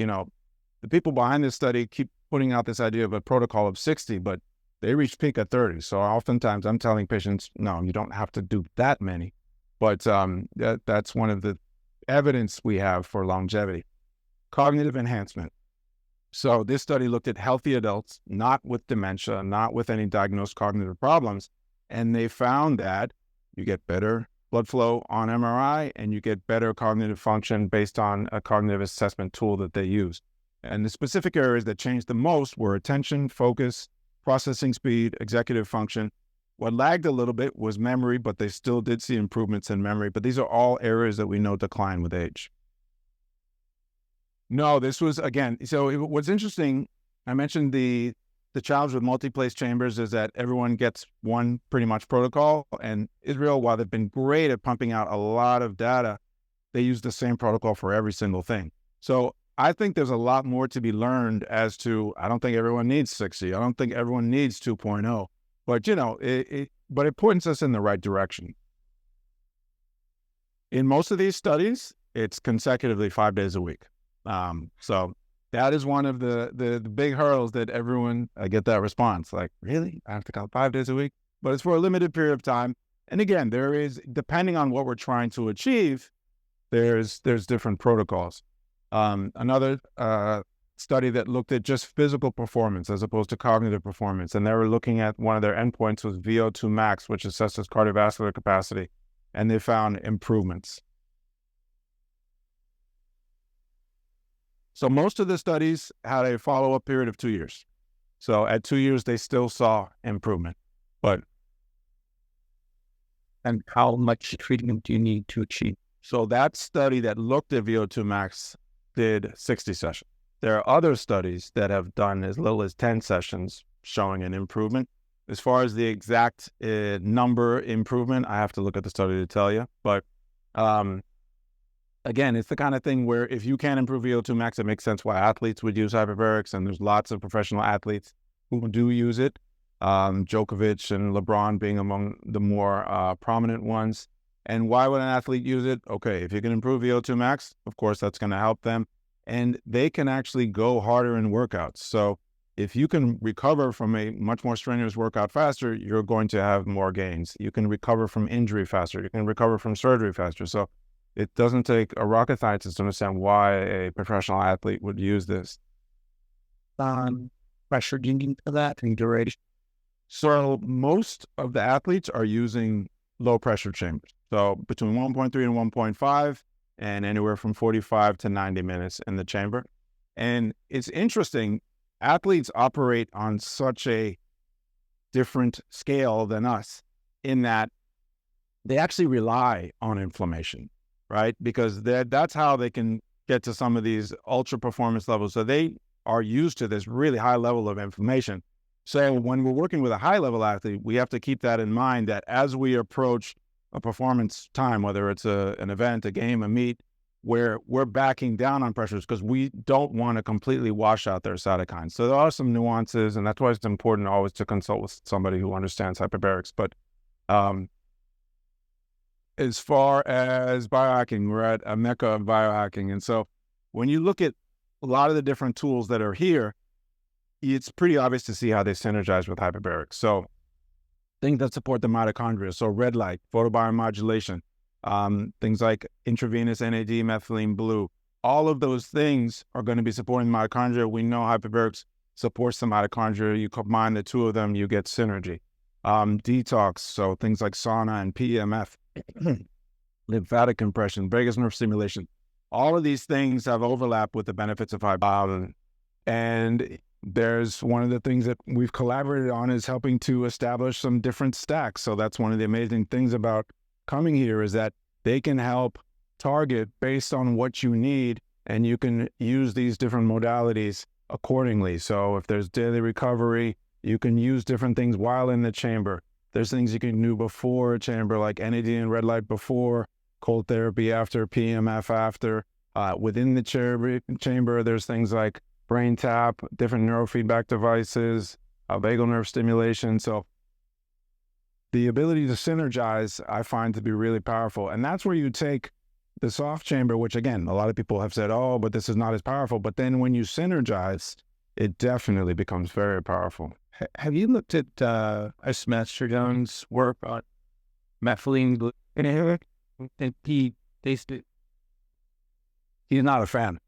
the people behind this study keep putting out this idea of a protocol of 60, but they reach peak at 30. So oftentimes I'm telling patients, no, you don't have to do that many. But that's one of the evidence we have for longevity. Cognitive enhancement. So this study looked at healthy adults, not with dementia, not with any diagnosed cognitive problems. And they found that you get better blood flow on MRI and you get better cognitive function based on a cognitive assessment tool that they used. And the specific areas that changed the most were attention, focus, processing speed, executive function. What lagged a little bit was memory, but they still did see improvements in memory. But these are all areas that we know decline with age. No, this was, again, so what's interesting, I mentioned the challenge with multi-place chambers is that everyone gets one pretty much protocol. And Israel, while they've been great at pumping out a lot of data, they use the same protocol for every single thing. So I think there's a lot more to be learned as to, I don't think everyone needs 60. I don't think everyone needs 2.0. But, but it points us in the right direction. In most of these studies, it's consecutively 5 days a week. So that is one of the big hurdles that everyone, I get that response, like, really? I have to come 5 days a week? But it's for a limited period of time. And again, there is, depending on what we're trying to achieve, there's different protocols. Another study that looked at just physical performance as opposed to cognitive performance. And they were looking at one of their endpoints was VO2 max, which assesses cardiovascular capacity. And they found improvements. So most of the studies had a follow-up period of 2 years. So at 2 years, they still saw improvement. And how much treatment do you need to achieve? So that study that looked at VO2 max did 60 sessions. There are other studies that have done as little as 10 sessions showing an improvement. As far as the exact number improvement, I have to look at the study to tell you. But again, it's the kind of thing where if you can improve VO2 max, it makes sense why athletes would use hyperbarics, and there's lots of professional athletes who do use it. Djokovic and LeBron being among the more prominent ones. And why would an athlete use it? Okay, if you can improve VO2 max, of course, that's going to help them. And they can actually go harder in workouts. So if you can recover from a much more strenuous workout faster, you're going to have more gains. You can recover from injury faster. You can recover from surgery faster. So it doesn't take a rocket scientist to understand why a professional athlete would use this. Pressure gain for that and duration. So most of the athletes are using low pressure chambers. So between 1.3 and 1.5 and anywhere from 45 to 90 minutes in the chamber. And it's interesting, athletes operate on such a different scale than us in that they actually rely on inflammation, right? Because that's how they can get to some of these ultra performance levels. So they are used to this really high level of inflammation. So when we're working with a high level athlete, we have to keep that in mind that as we approach a performance time, whether it's an event, a game, a meet, where we're backing down on pressures because we don't want to completely wash out their cytokines. So there are some nuances, and that's why it's important always to consult with somebody who understands hyperbarics. But as far as biohacking, we're at a mecca of biohacking. And so when you look at a lot of the different tools that are here, it's pretty obvious to see how they synergize with hyperbarics. So things that support the mitochondria, so red light, photobiomodulation, things like intravenous NAD, methylene blue, all of those things are going to be supporting the mitochondria. We know hyperbarics supports the mitochondria. You combine the two of them, you get synergy. Detox, so things like sauna and PEMF, lymphatic compression, vagus nerve stimulation. All of these things have overlap with the benefits of hyperbarics. And there's one of the things that we've collaborated on is helping to establish some different stacks. So that's one of the amazing things about coming here is that they can help target based on what you need, and you can use these different modalities accordingly. So if there's daily recovery, you can use different things while in the chamber. There's things you can do before a chamber, like NAD and red light before, cold therapy after, PEMF after. Within the chamber, there's things like brain tap, different neurofeedback devices, vagal nerve stimulation. So the ability to synergize, I find to be really powerful. And that's where you take the soft chamber, which again, a lot of people have said, oh, but this is not as powerful. But then when you synergize, it definitely becomes very powerful. Have you looked at Master Jones' work on methylene blue? And he's not a fan.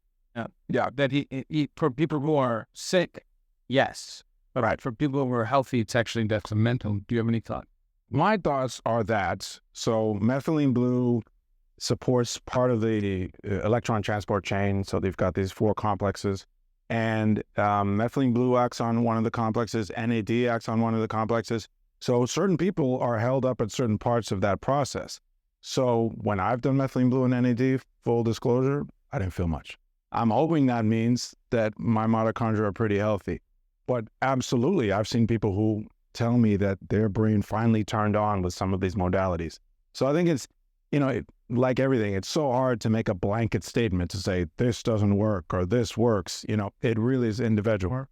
Yeah, that he for people who are sick, yes. But right. For people who are healthy, it's actually detrimental. Do you have any thought? My thoughts are that, so methylene blue supports part of the electron transport chain. So they've got these 4 complexes. And methylene blue acts on one of the complexes, NAD acts on one of the complexes. So certain people are held up at certain parts of that process. So when I've done methylene blue and NAD, full disclosure, I didn't feel much. I'm hoping that means that my mitochondria are pretty healthy. But absolutely, I've seen people who tell me that their brain finally turned on with some of these modalities. So I think it's, like everything, it's so hard to make a blanket statement to say this doesn't work or this works. It really is individual.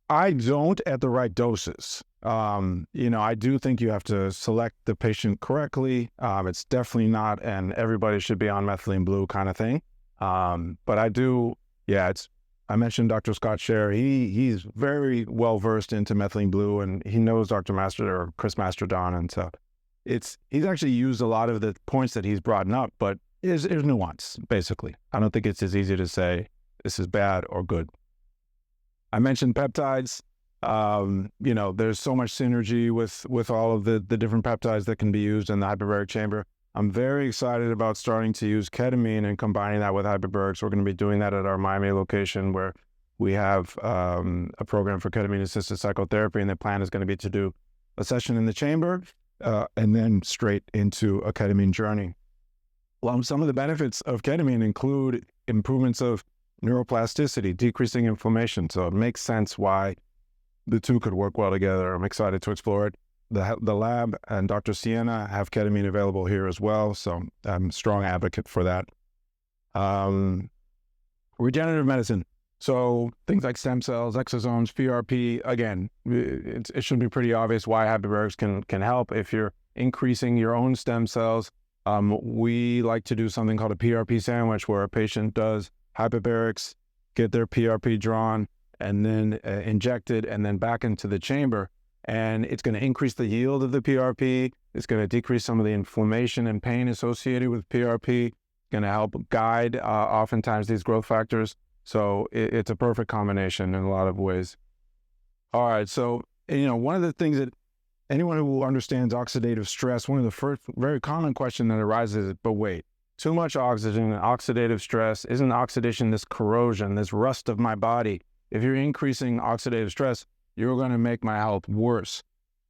I don't at the right doses. I do think you have to select the patient correctly. It's definitely not an everybody should be on methylene blue kind of thing. But I do, I mentioned Dr. Scott Scher. He's very well versed into methylene blue, and he knows Dr. Master or Chris Mastrodon, and so he's actually used a lot of the points that he's brought up, but there's nuance basically. I don't think it's as easy to say this is bad or good. I mentioned peptides. There's so much synergy with all of the different peptides that can be used in the hyperbaric chamber. I'm very excited about starting to use ketamine and combining that with hyperbarics. We're going to be doing that at our Miami location where we have a program for ketamine-assisted psychotherapy, and the plan is going to be to do a session in the chamber and then straight into a ketamine journey. Well, some of the benefits of ketamine include improvements of neuroplasticity, decreasing inflammation. So it makes sense why the two could work well together. I'm excited to explore it. The lab and Dr. Sienna have ketamine available here as well, so I'm a strong advocate for that. Regenerative medicine. So things like stem cells, exosomes, PRP, again, it should be pretty obvious why hyperbarics can help. If you're increasing your own stem cells, we like to do something called a PRP sandwich, where a patient does hyperbarics, get their PRP drawn, and then injected, and then back into the chamber. And it's going to increase the yield of the PRP. It's going to decrease some of the inflammation and pain associated with PRP. Going to help guide, oftentimes, these growth factors. So it's a perfect combination in a lot of ways. All right. So, one of the things that anyone who understands oxidative stress, one of the first very common question that arises is, but wait, too much oxygen and oxidative stress, isn't oxidation this corrosion, this rust of my body? If you're increasing oxidative stress, you're going to make my health worse.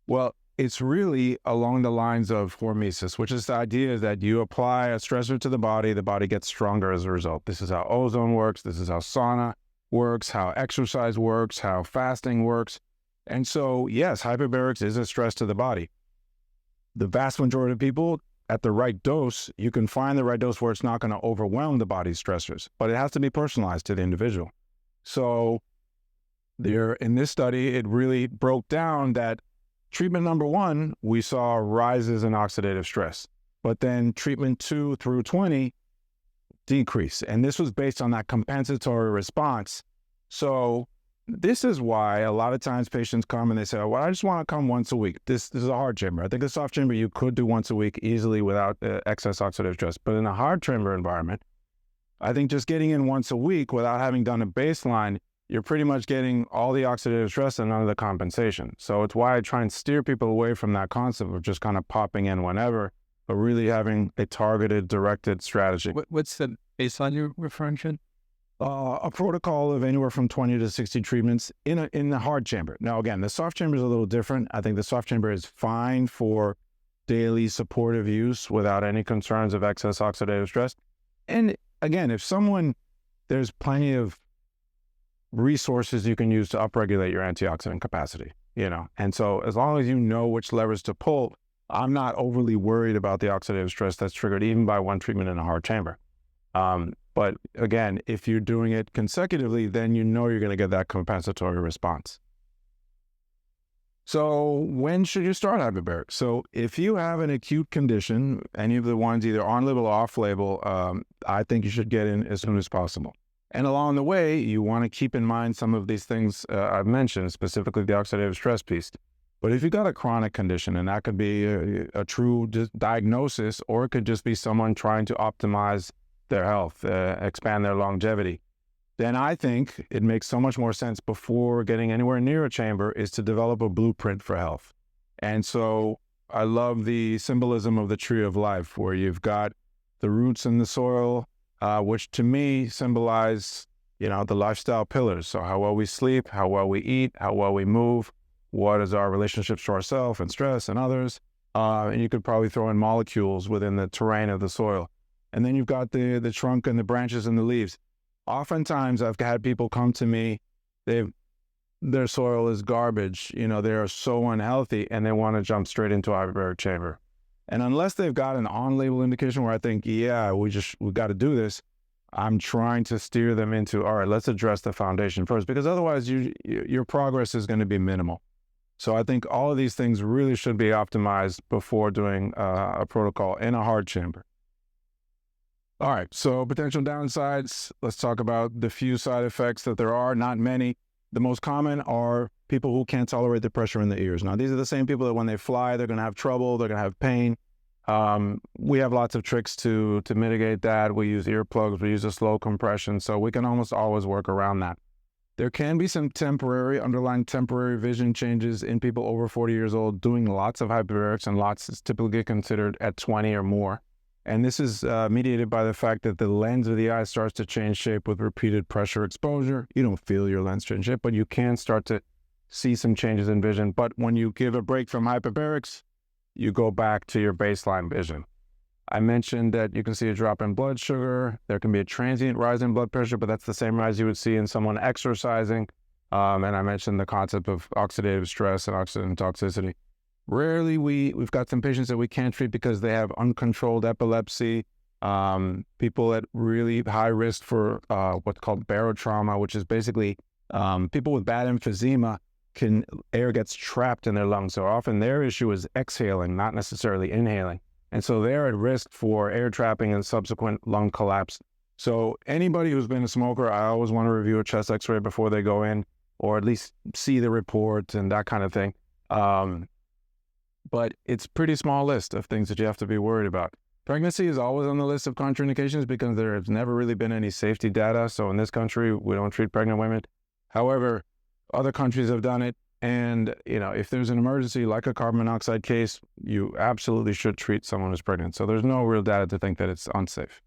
Well, it's really along the lines of hormesis, which is the idea that you apply a stressor to the body gets stronger as a result. This is how ozone works. This is how sauna works, how exercise works, how fasting works. And so, yes, hyperbarics is a stress to the body. The vast majority of people, at the right dose, you can find the right dose where it's not going to overwhelm the body's stressors, but it has to be personalized to the individual. So there, in this study, it really broke down that treatment number 1, we saw rises in oxidative stress, but then treatment 2 through 20 decrease. And this was based on that compensatory response. So this is why a lot of times patients come and they say, well, I just want to come once a week. This is a hard chamber. I think the soft chamber you could do once a week easily without excess oxidative stress. But in a hard chamber environment, I think just getting in once a week without having done a baseline, you're pretty much getting all the oxidative stress and none of the compensation. So it's why I try and steer people away from that concept of just kind of popping in whenever, but really having a targeted, directed strategy. What's the baseline you're referring to? A protocol of anywhere from 20 to 60 treatments in the hard chamber. Now, again, the soft chamber is a little different. I think the soft chamber is fine for daily supportive use without any concerns of excess oxidative stress. And again, there's plenty of resources you can use to upregulate your antioxidant capacity, And so as long as you know which levers to pull, I'm not overly worried about the oxidative stress that's triggered even by one treatment in a hard chamber. But again, if you're doing it consecutively, then you're going to get that compensatory response. So when should you start hyperbaric? So if you have an acute condition, any of the ones either on-label or off-label, I think you should get in as soon as possible. And along the way, you want to keep in mind some of these things I've mentioned, specifically the oxidative stress piece. But if you've got a chronic condition, and that could be a true diagnosis, or it could just be someone trying to optimize their health, expand their longevity, then I think it makes so much more sense before getting anywhere near a chamber is to develop a blueprint for health. And so I love the symbolism of the tree of life, where you've got the roots in the soil, which to me symbolize, the lifestyle pillars. So how well we sleep, how well we eat, how well we move, what is our relationships to ourselves and stress and others. And you could probably throw in molecules within the terrain of the soil. And then you've got the trunk and the branches and the leaves. Oftentimes I've had people come to me, their soil is garbage, they are so unhealthy, and they want to jump straight into a hyperbaric chamber. And unless they've got an on-label indication where I think, we got to do this, I'm trying to steer them into, all right, let's address the foundation first, because otherwise your progress is going to be minimal. So I think all of these things really should be optimized before doing a protocol in a hard chamber. All right, so potential downsides. Let's talk about the few side effects that there are, not many. The most common are people who can't tolerate the pressure in the ears. Now, these are the same people that when they fly, they're going to have trouble, they're going to have pain. We have lots of tricks to mitigate that. We use earplugs, we use a slow compression, so we can almost always work around that. There can be some underlying temporary vision changes in people over 40 years old doing lots of hyperbarics, and lots is typically considered at 20 or more. And this is mediated by the fact that the lens of the eye starts to change shape with repeated pressure exposure. You don't feel your lens change shape, but you can start to see some changes in vision. But when you give a break from hyperbarics, you go back to your baseline vision. I mentioned that you can see a drop in blood sugar. There can be a transient rise in blood pressure, but that's the same rise you would see in someone exercising. And I mentioned the concept of oxidative stress and oxidant toxicity. Rarely we've got some patients that we can't treat because they have uncontrolled epilepsy. people at really high risk for what's called barotrauma, which is basically people with bad emphysema air gets trapped in their lungs. So often their issue is exhaling, not necessarily inhaling. And so they're at risk for air trapping and subsequent lung collapse. So anybody who's been a smoker, I always want to review a chest x-ray before they go in, or at least see the report and that kind of thing. But it's a pretty small list of things that you have to be worried about. Pregnancy is always on the list of contraindications because there's never really been any safety data. So in this country, we don't treat pregnant women. However, other countries have done it. And, if there's an emergency like a carbon monoxide case, you absolutely should treat someone who's pregnant. So there's no real data to think that it's unsafe.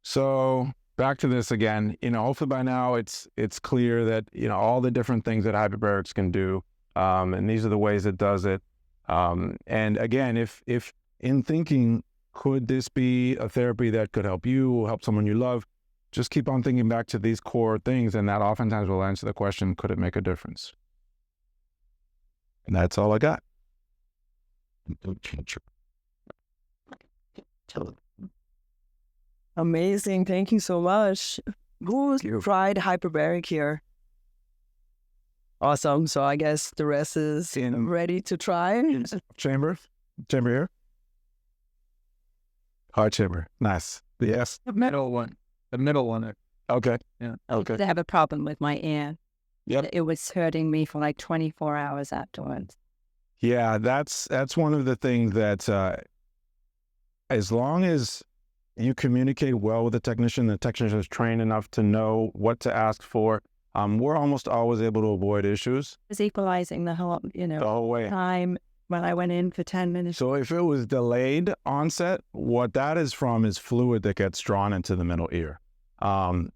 So back to this again, hopefully by now it's clear that, all the different things that hyperbarics can do. And these are the ways it does it. And again, if in thinking, could this be a therapy that could help you, help someone you love, just keep on thinking back to these core things, and that oftentimes will answer the question, could it make a difference? And that's all I got. Amazing. Thank you so much. Who's tried hyperbaric here? Awesome. So I guess the rest is ready to try. Chamber here. Heart chamber. Nice. Yes. The middle one. Okay. Yeah. Okay. I have a problem with my ear. Yep. It was hurting me for like 24 hours afterwards. Yeah, that's one of the things that as long as you communicate well with the technician is trained enough to know what to ask for, we're almost always able to avoid issues. It was equalizing the whole, The whole way. time when I went in for 10 minutes. So if it was delayed onset, what that is from is fluid that gets drawn into the middle ear.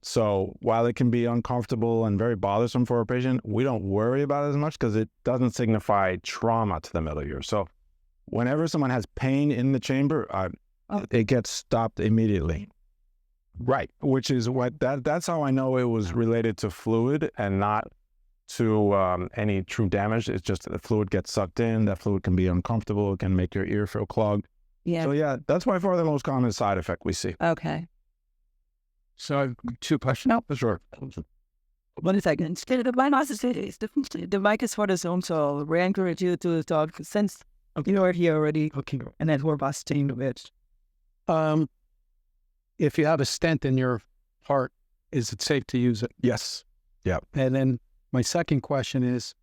So while it can be uncomfortable and very bothersome for a patient, we don't worry about it as much because it doesn't signify trauma to the middle ear. So whenever someone has pain in the chamber, it gets stopped immediately. Right. Which is that's how I know it was related to fluid and not to any true damage. It's just that the fluid gets sucked in. That fluid can be uncomfortable. It can make your ear feel clogged. Yeah. So yeah, that's by far the most common side effect we see. Okay. So I have two questions. No. Sure. 1 second. The mic is for the Zoom, so we encourage you to talk since you are here already. Okay. And then we're busting a bit. If you have a stent in your heart, is it safe to use it? Yes. Yeah. And then my second question is,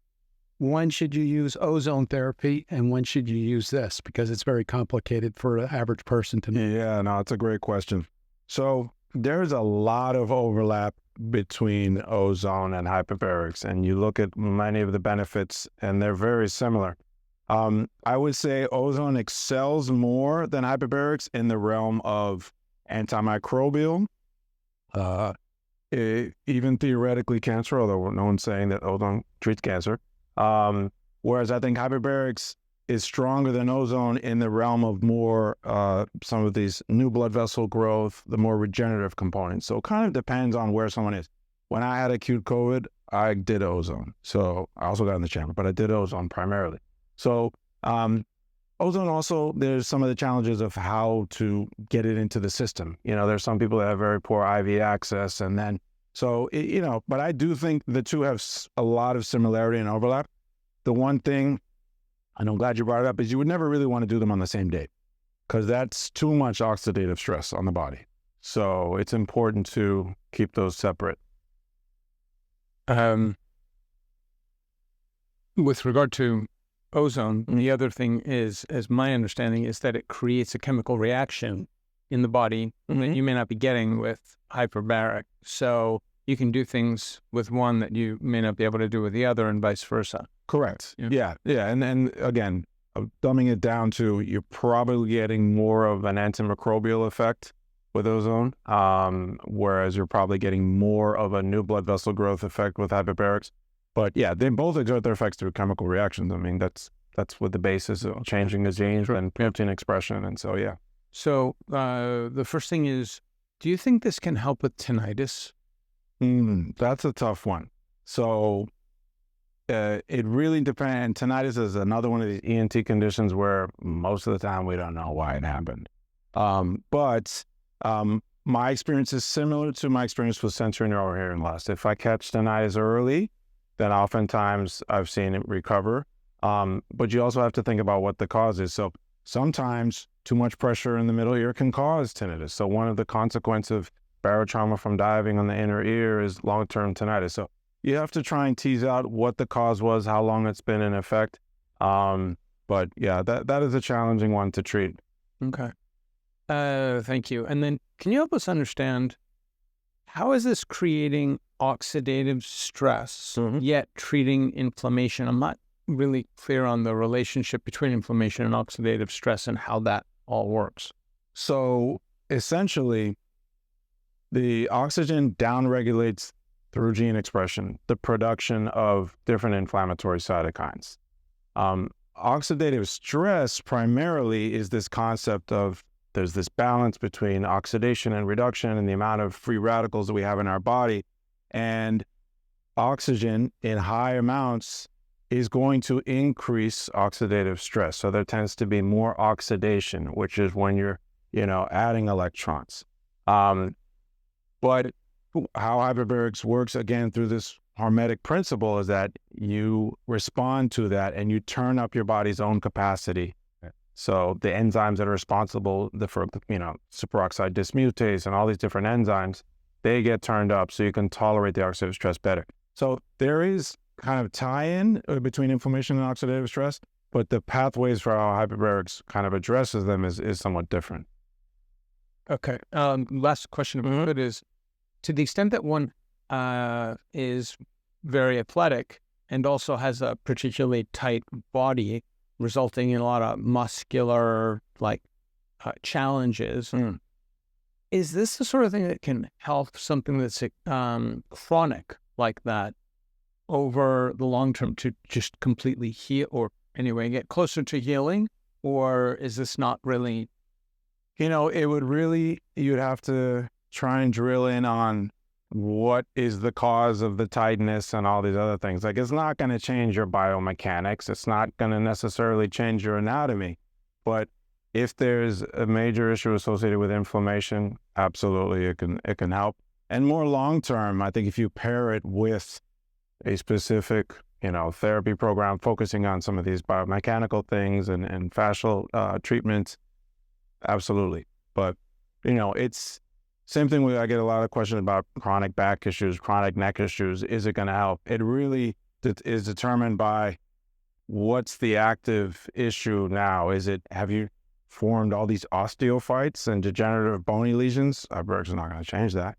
when should you use ozone therapy and when should you use this? Because it's very complicated for an average person to know. Yeah, no, it's a great question. So there's a lot of overlap between ozone and hyperbarics, and you look at many of the benefits and they're very similar. I would say ozone excels more than hyperbarics in the realm of antimicrobial, even theoretically cancer, although no one's saying that ozone treats cancer. Whereas I think hyperbarics is stronger than ozone in the realm of more some of these new blood vessel growth, the more regenerative components. So it kind of depends on where someone is. When I had acute COVID, I did ozone. So I also got in the chamber, but I did ozone primarily. So ozone also, there's some of the challenges of how to get it into the system. There's some people that have very poor IV access, and then, but I do think the two have a lot of similarity and overlap. The one thing, and I'm glad you brought it up, is you would never really want to do them on the same day because that's too much oxidative stress on the body. So it's important to keep those separate. With regard to ozone, the other thing is, as my understanding, is that it creates a chemical reaction in the body that you may not be getting with hyperbaric. So you can do things with one that you may not be able to do with the other, and vice versa. Correct. Yeah. And again, dumbing it down to, you're probably getting more of an antimicrobial effect with ozone, whereas you're probably getting more of a new blood vessel growth effect with hyperbarics. But yeah, they both exert their effects through chemical reactions. I mean, that's what the basis of changing the genes and protein expression. And so, yeah. So the first thing is, do you think this can help with tinnitus? That's a tough one. So it really depends. Tinnitus is another one of these ENT conditions where most of the time we don't know why it happened. But my experience is similar to my experience with sensory neural hearing loss. If I catch tinnitus early, then oftentimes I've seen it recover. But you also have to think about what the cause is. So sometimes too much pressure in the middle ear can cause tinnitus. So one of the consequences of barotrauma from diving on the inner ear is long-term tinnitus. So you have to try and tease out what the cause was, how long it's been in effect. But yeah, that is a challenging one to treat. Okay. Thank you. And then can you help us understand how is this creating oxidative stress, yet treating inflammation? I'm not really clear on the relationship between inflammation and oxidative stress and how that all works. So essentially, the oxygen downregulates through gene expression the production of different inflammatory cytokines. Oxidative stress primarily is this concept of there's this balance between oxidation and reduction and the amount of free radicals that we have in our body. And oxygen in high amounts is going to increase oxidative stress. So there tends to be more oxidation, which is when you're, adding electrons. But how hyperbarics works, again, through this hormetic principle, is that you respond to that and you turn up your body's own capacity. So the enzymes that are responsible for, superoxide dismutase and all these different enzymes, they get turned up so you can tolerate the oxidative stress better. So there is kind of tie-in between inflammation and oxidative stress, but the pathways for how hyperbarics kind of addresses them is somewhat different. Okay. Last question about it is, to the extent that one is very athletic and also has a particularly tight body, resulting in a lot of muscular challenges. Is this the sort of thing that can help something that's chronic like that over the long term to just completely heal, or anyway get closer to healing? Or is this not really? You'd have to try and drill in on what is the cause of the tightness and all these other things. It's not going to change your biomechanics. It's not going to necessarily change your anatomy. But if there's a major issue associated with inflammation, absolutely it can help. And more long-term, I think if you pair it with a specific, therapy program focusing on some of these biomechanical things and fascial treatments, absolutely. But, it's same thing I get a lot of questions about chronic back issues, chronic neck issues. Is it going to help? It really is determined by what's the active issue now. Have you formed all these osteophytes and degenerative bony lesions? Hyperbarics is not going to change that.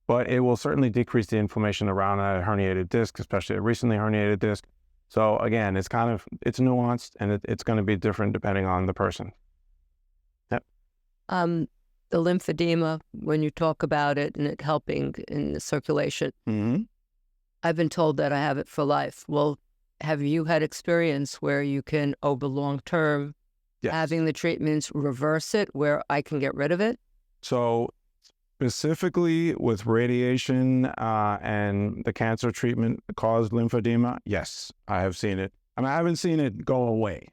But it will certainly decrease the inflammation around a herniated disc, especially a recently herniated disc. So again, it's nuanced, and it's going to be different depending on the person. Yep. The lymphedema, when you talk about it and it helping in the circulation, I've been told that I have it for life. Well, have you had experience where you can, over long term, having the treatments, reverse it, where I can get rid of it? So specifically with radiation and the cancer treatment caused lymphedema, yes, I have seen it. I haven't seen it go away,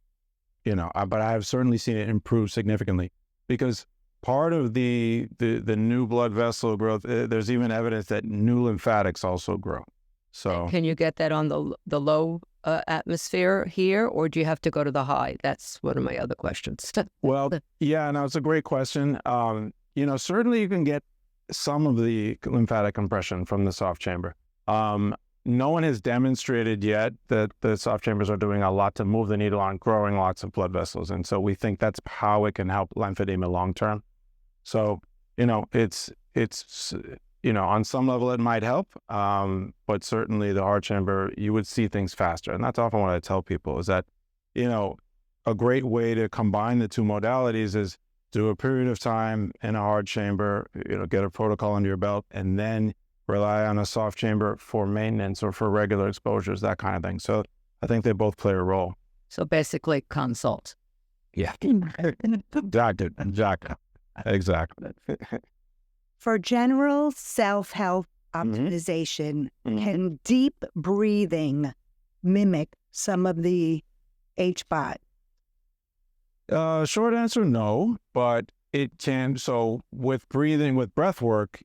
but I have certainly seen it improve significantly, because part of the new blood vessel growth, there's even evidence that new lymphatics also grow. So can you get that on the low atmosphere here, or do you have to go to the high? That's one of my other questions. Well, yeah, no, it's a great question. Certainly you can get some of the lymphatic compression from the soft chamber. No one has demonstrated yet that the soft chambers are doing a lot to move the needle on growing lots of blood vessels. And so we think that's how it can help lymphedema long term. So, it's on some level it might help, but certainly the hard chamber, you would see things faster. And that's often what I tell people is that, a great way to combine the two modalities is do a period of time in a hard chamber, get a protocol under your belt, and then rely on a soft chamber for maintenance or for regular exposures, that kind of thing. So I think they both play a role. So basically consult. Yeah. Exactly. For general self-health optimization, can deep breathing mimic some of the HBOT? Short answer, no. But it can. So with breathing, with breath work,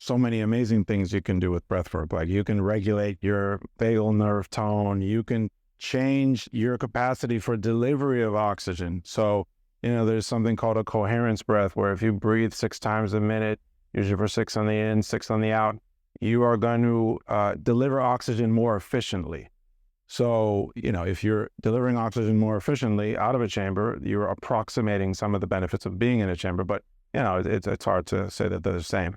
so many amazing things you can do with breath work. Like you can regulate your vagal nerve tone. You can change your capacity for delivery of oxygen. So, there's something called a coherence breath, where if you breathe 6 times a minute, usually for 6 on the in, 6 on the out, you are going to deliver oxygen more efficiently. So, if you're delivering oxygen more efficiently out of a chamber, you're approximating some of the benefits of being in a chamber. But, it's hard to say that they're the same.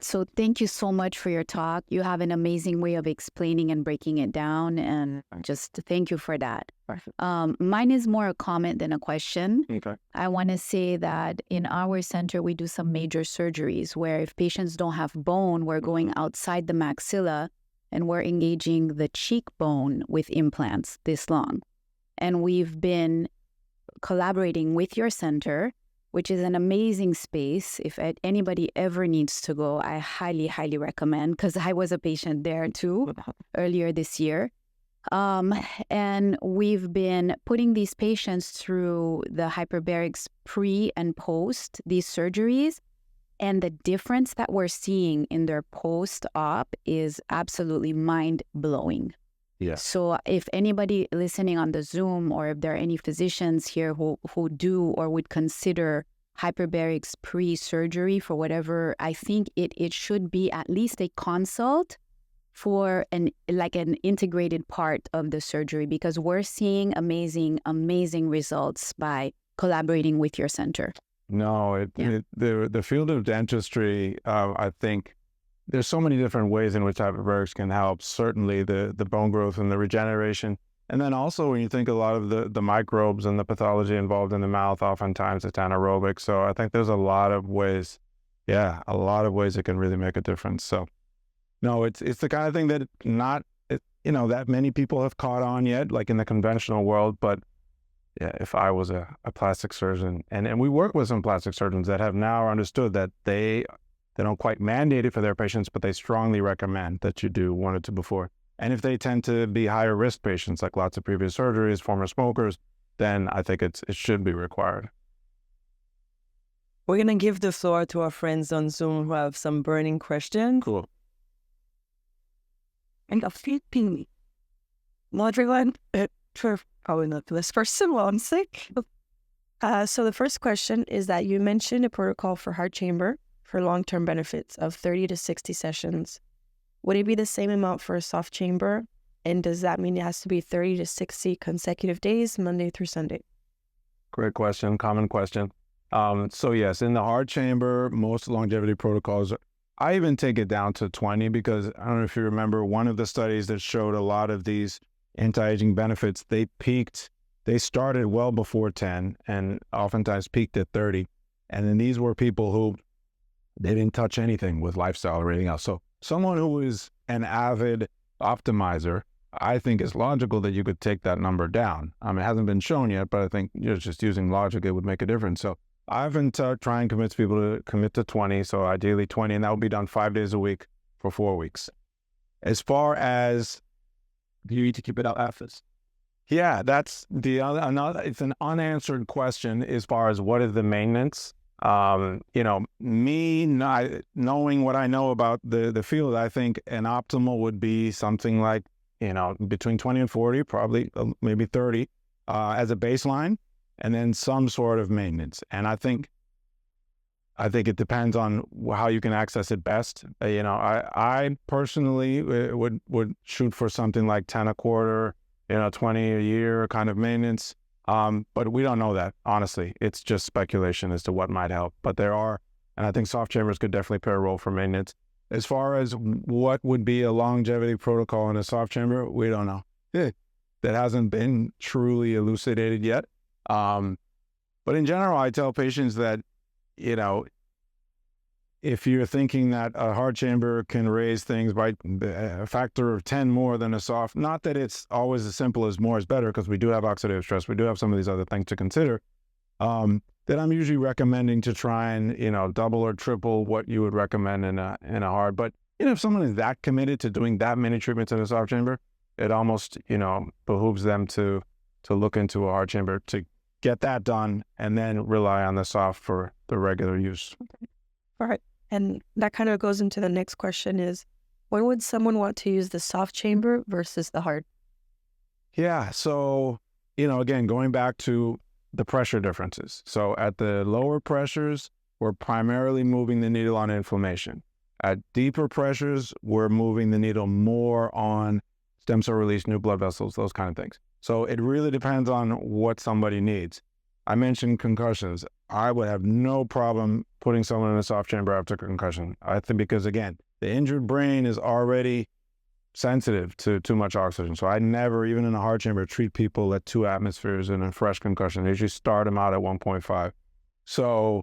So thank you so much for your talk. You have an amazing way of explaining and breaking it down, and just thank you for that. Mine is more a comment than a question. Okay. I want to say that in our center, we do some major surgeries where if patients don't have bone, we're going outside the maxilla and we're engaging the cheekbone with implants this long. And we've been collaborating with your center, which is an amazing space. If anybody ever needs to go, I highly, highly recommend, because I was a patient there too earlier this year. And we've been putting these patients through the hyperbarics pre and post these surgeries. And the difference that we're seeing in their post-op is absolutely mind-blowing. Yeah. So if anybody listening on the Zoom, or if there are any physicians here who do or would consider hyperbarics pre-surgery for whatever, I think it should be at least a consult for an integrated part of the surgery, because we're seeing amazing results by collaborating with your center. No, the field of dentistry, I think, there's so many different ways in which hyperbarics can help. Certainly the bone growth and the regeneration. And then also when you think a lot of the microbes and the pathology involved in the mouth, oftentimes it's anaerobic. So I think there's a lot of ways it can really make a difference. So no, it's the kind of thing that that many people have caught on yet, like in the conventional world. But yeah, if I was a plastic surgeon, and we work with some plastic surgeons that have now understood that they don't quite mandate it for their patients, but they strongly recommend that you do 1 or 2 before. And if they tend to be higher risk patients, like lots of previous surgeries, former smokers, then I think it should be required. We're going to give the floor to our friends on Zoom who have some burning questions. Cool. And not everyone, probably not this person while I'm sick. So the first question is that you mentioned a protocol for hard chamber for long-term benefits of 30 to 60 sessions. Would it be the same amount for a soft chamber? And does that mean it has to be 30 to 60 consecutive days, Monday through Sunday? Great question, common question. So yes, in the hard chamber, most longevity protocols, I even take it down to 20, because I don't know if you remember one of the studies that showed a lot of these anti-aging benefits, they started well before 10 and oftentimes peaked at 30. And then these were people who they didn't touch anything with lifestyle or anything else. So someone who is an avid optimizer, I think it's logical that you could take that number down. It hasn't been shown yet, but I think just using logic, it would make a difference. So I've been trying to convince people to commit to 20, so ideally 20, and that will be done 5 days a week for 4 weeks. As far as you need to keep it out after this. Yeah, that's it's an unanswered question as far as what is the maintenance. Me not knowing what I know about the field, I think an optimal would be something like, between 20 and 40, probably maybe 30 as a baseline, and then some sort of maintenance. And I think it depends on how you can access it best. I personally would shoot for something like 10 a quarter, 20 a year kind of maintenance. But we don't know that, honestly. It's just speculation as to what might help. But there are, and I think soft chambers could definitely play a role for maintenance. As far as what would be a longevity protocol in a soft chamber, we don't know. That hasn't been truly elucidated yet. But in general, I tell patients that, if you're thinking that a hard chamber can raise things by a factor of 10 more than a soft, not that it's always as simple as more is better, because we do have oxidative stress, we do have some of these other things to consider, that I'm usually recommending to try and, double or triple what you would recommend in a hard. But, if someone is that committed to doing that many treatments in a soft chamber, it almost, behooves them to to look into a hard chamber to get that done, and then rely on the soft for the regular use. All right. And that kind of goes into the next question is, when would someone want to use the soft chamber versus the hard? Yeah. So, again, going back to the pressure differences. So at the lower pressures, we're primarily moving the needle on inflammation. At deeper pressures, we're moving the needle more on stem cell release, new blood vessels, those kind of things. So it really depends on what somebody needs. I mentioned concussions. I would have no problem putting someone in a soft chamber after concussion. I think because, again, the injured brain is already sensitive to too much oxygen. So I never, even in a hard chamber, treat people at 2 atmospheres in a fresh concussion. I usually start them out at 1.5. So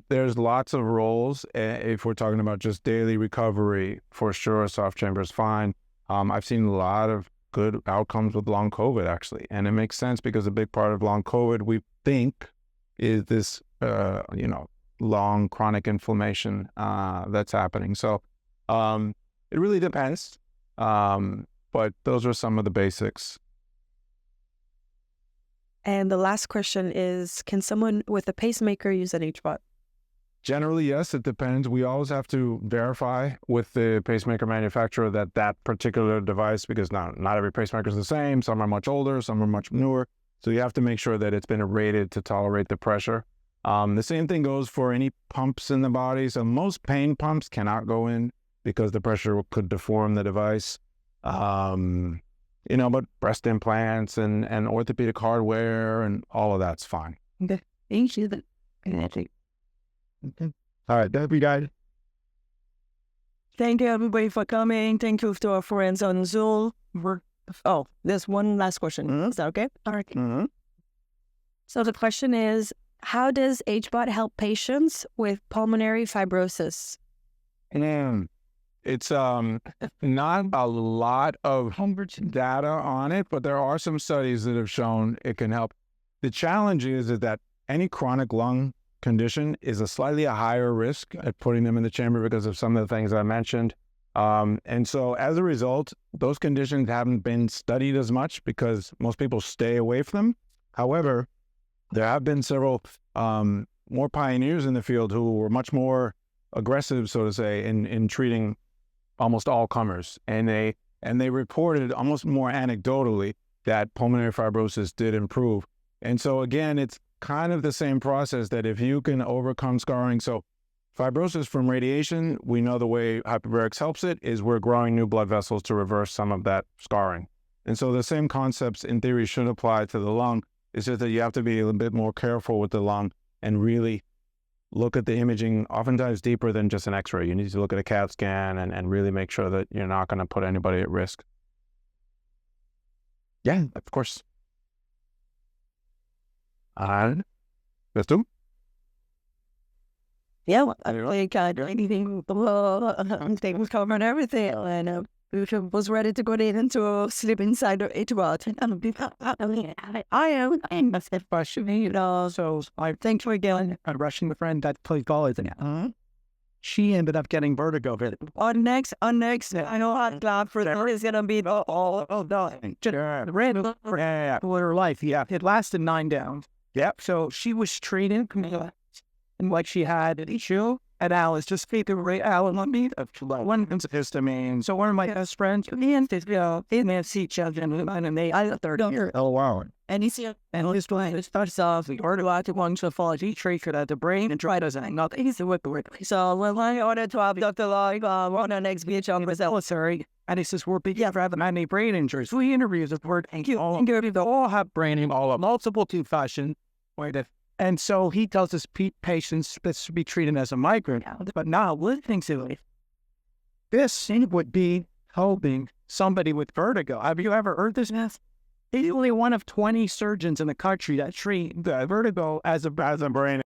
there's lots of roles. If we're talking about just daily recovery, for sure, a soft chamber is fine. I've seen a lot of good outcomes with long COVID, actually. And it makes sense because a big part of long COVID, we think, is this, long chronic inflammation that's happening. So it really depends. But those are some of the basics. And the last question is, can someone with a pacemaker use an HBOT? Generally, yes, it depends. We always have to verify with the pacemaker manufacturer that particular device, because not every pacemaker is the same. Some are much older, some are much newer. So you have to make sure that it's been rated to tolerate the pressure. The same thing goes for any pumps in the body. So most pain pumps cannot go in because the pressure could deform the device. But breast implants and orthopedic hardware and all of that's fine. Okay. Thank you. All right, that'd be guys. Thank you, everybody, for coming. Thank you to our friends on Zoom. There's one last question. Is that okay? All right. So the question is, how does HBOT help patients with pulmonary fibrosis? It's not a lot of data on it, but there are some studies that have shown it can help. The challenge is that any chronic lung condition is a slightly higher risk at putting them in the chamber because of some of the things I mentioned. And so as a result, those conditions haven't been studied as much because most people stay away from them. However, there have been several more pioneers in the field who were much more aggressive, so to say, in treating almost all comers. And they reported almost more anecdotally that pulmonary fibrosis did improve. And so again, it's kind of the same process that if you can overcome scarring. So fibrosis from radiation, we know the way hyperbarics helps it is we're growing new blood vessels to reverse some of that scarring. And so the same concepts in theory should apply to the lung. It's just that you have to be a little bit more careful with the lung and really look at the imaging oftentimes deeper than just an x-ray. You need to look at a CAT scan and really make sure that you're not going to put anybody at risk. Yeah, of course. Let's do. Yeah, I really got anything. They was covering everything, and was ready to go into sleep inside the HBOT. I am. That's the question. So I thank you again. A Russian friend that plays golf. She ended up getting vertigo. On next, I know I'm glad for that is gonna be for her life. Yeah, it lasted 9 downs. Yep. So she was treated, and like she had an issue, and Alice just figured right out on me of one histamine. So one of my best friends, they may see each other and they I third year. Oh wow. And he said, and his plan it starts off the orthodox one so far he treated at the brain and try to say nothing. He's the work. So when I ordered to have Dr. Lloyd on the next beach on was sorry. And he says, we're big for having many brain injuries. We interviews of word thank you. They all have brain, all of multiple concussion. And so he tells his patients this should be treated as a migraine. But now listening to it, this would be helping somebody with vertigo. Have you ever heard this? Yes. He's only one of 20 surgeons in the country that treat the vertigo as a brain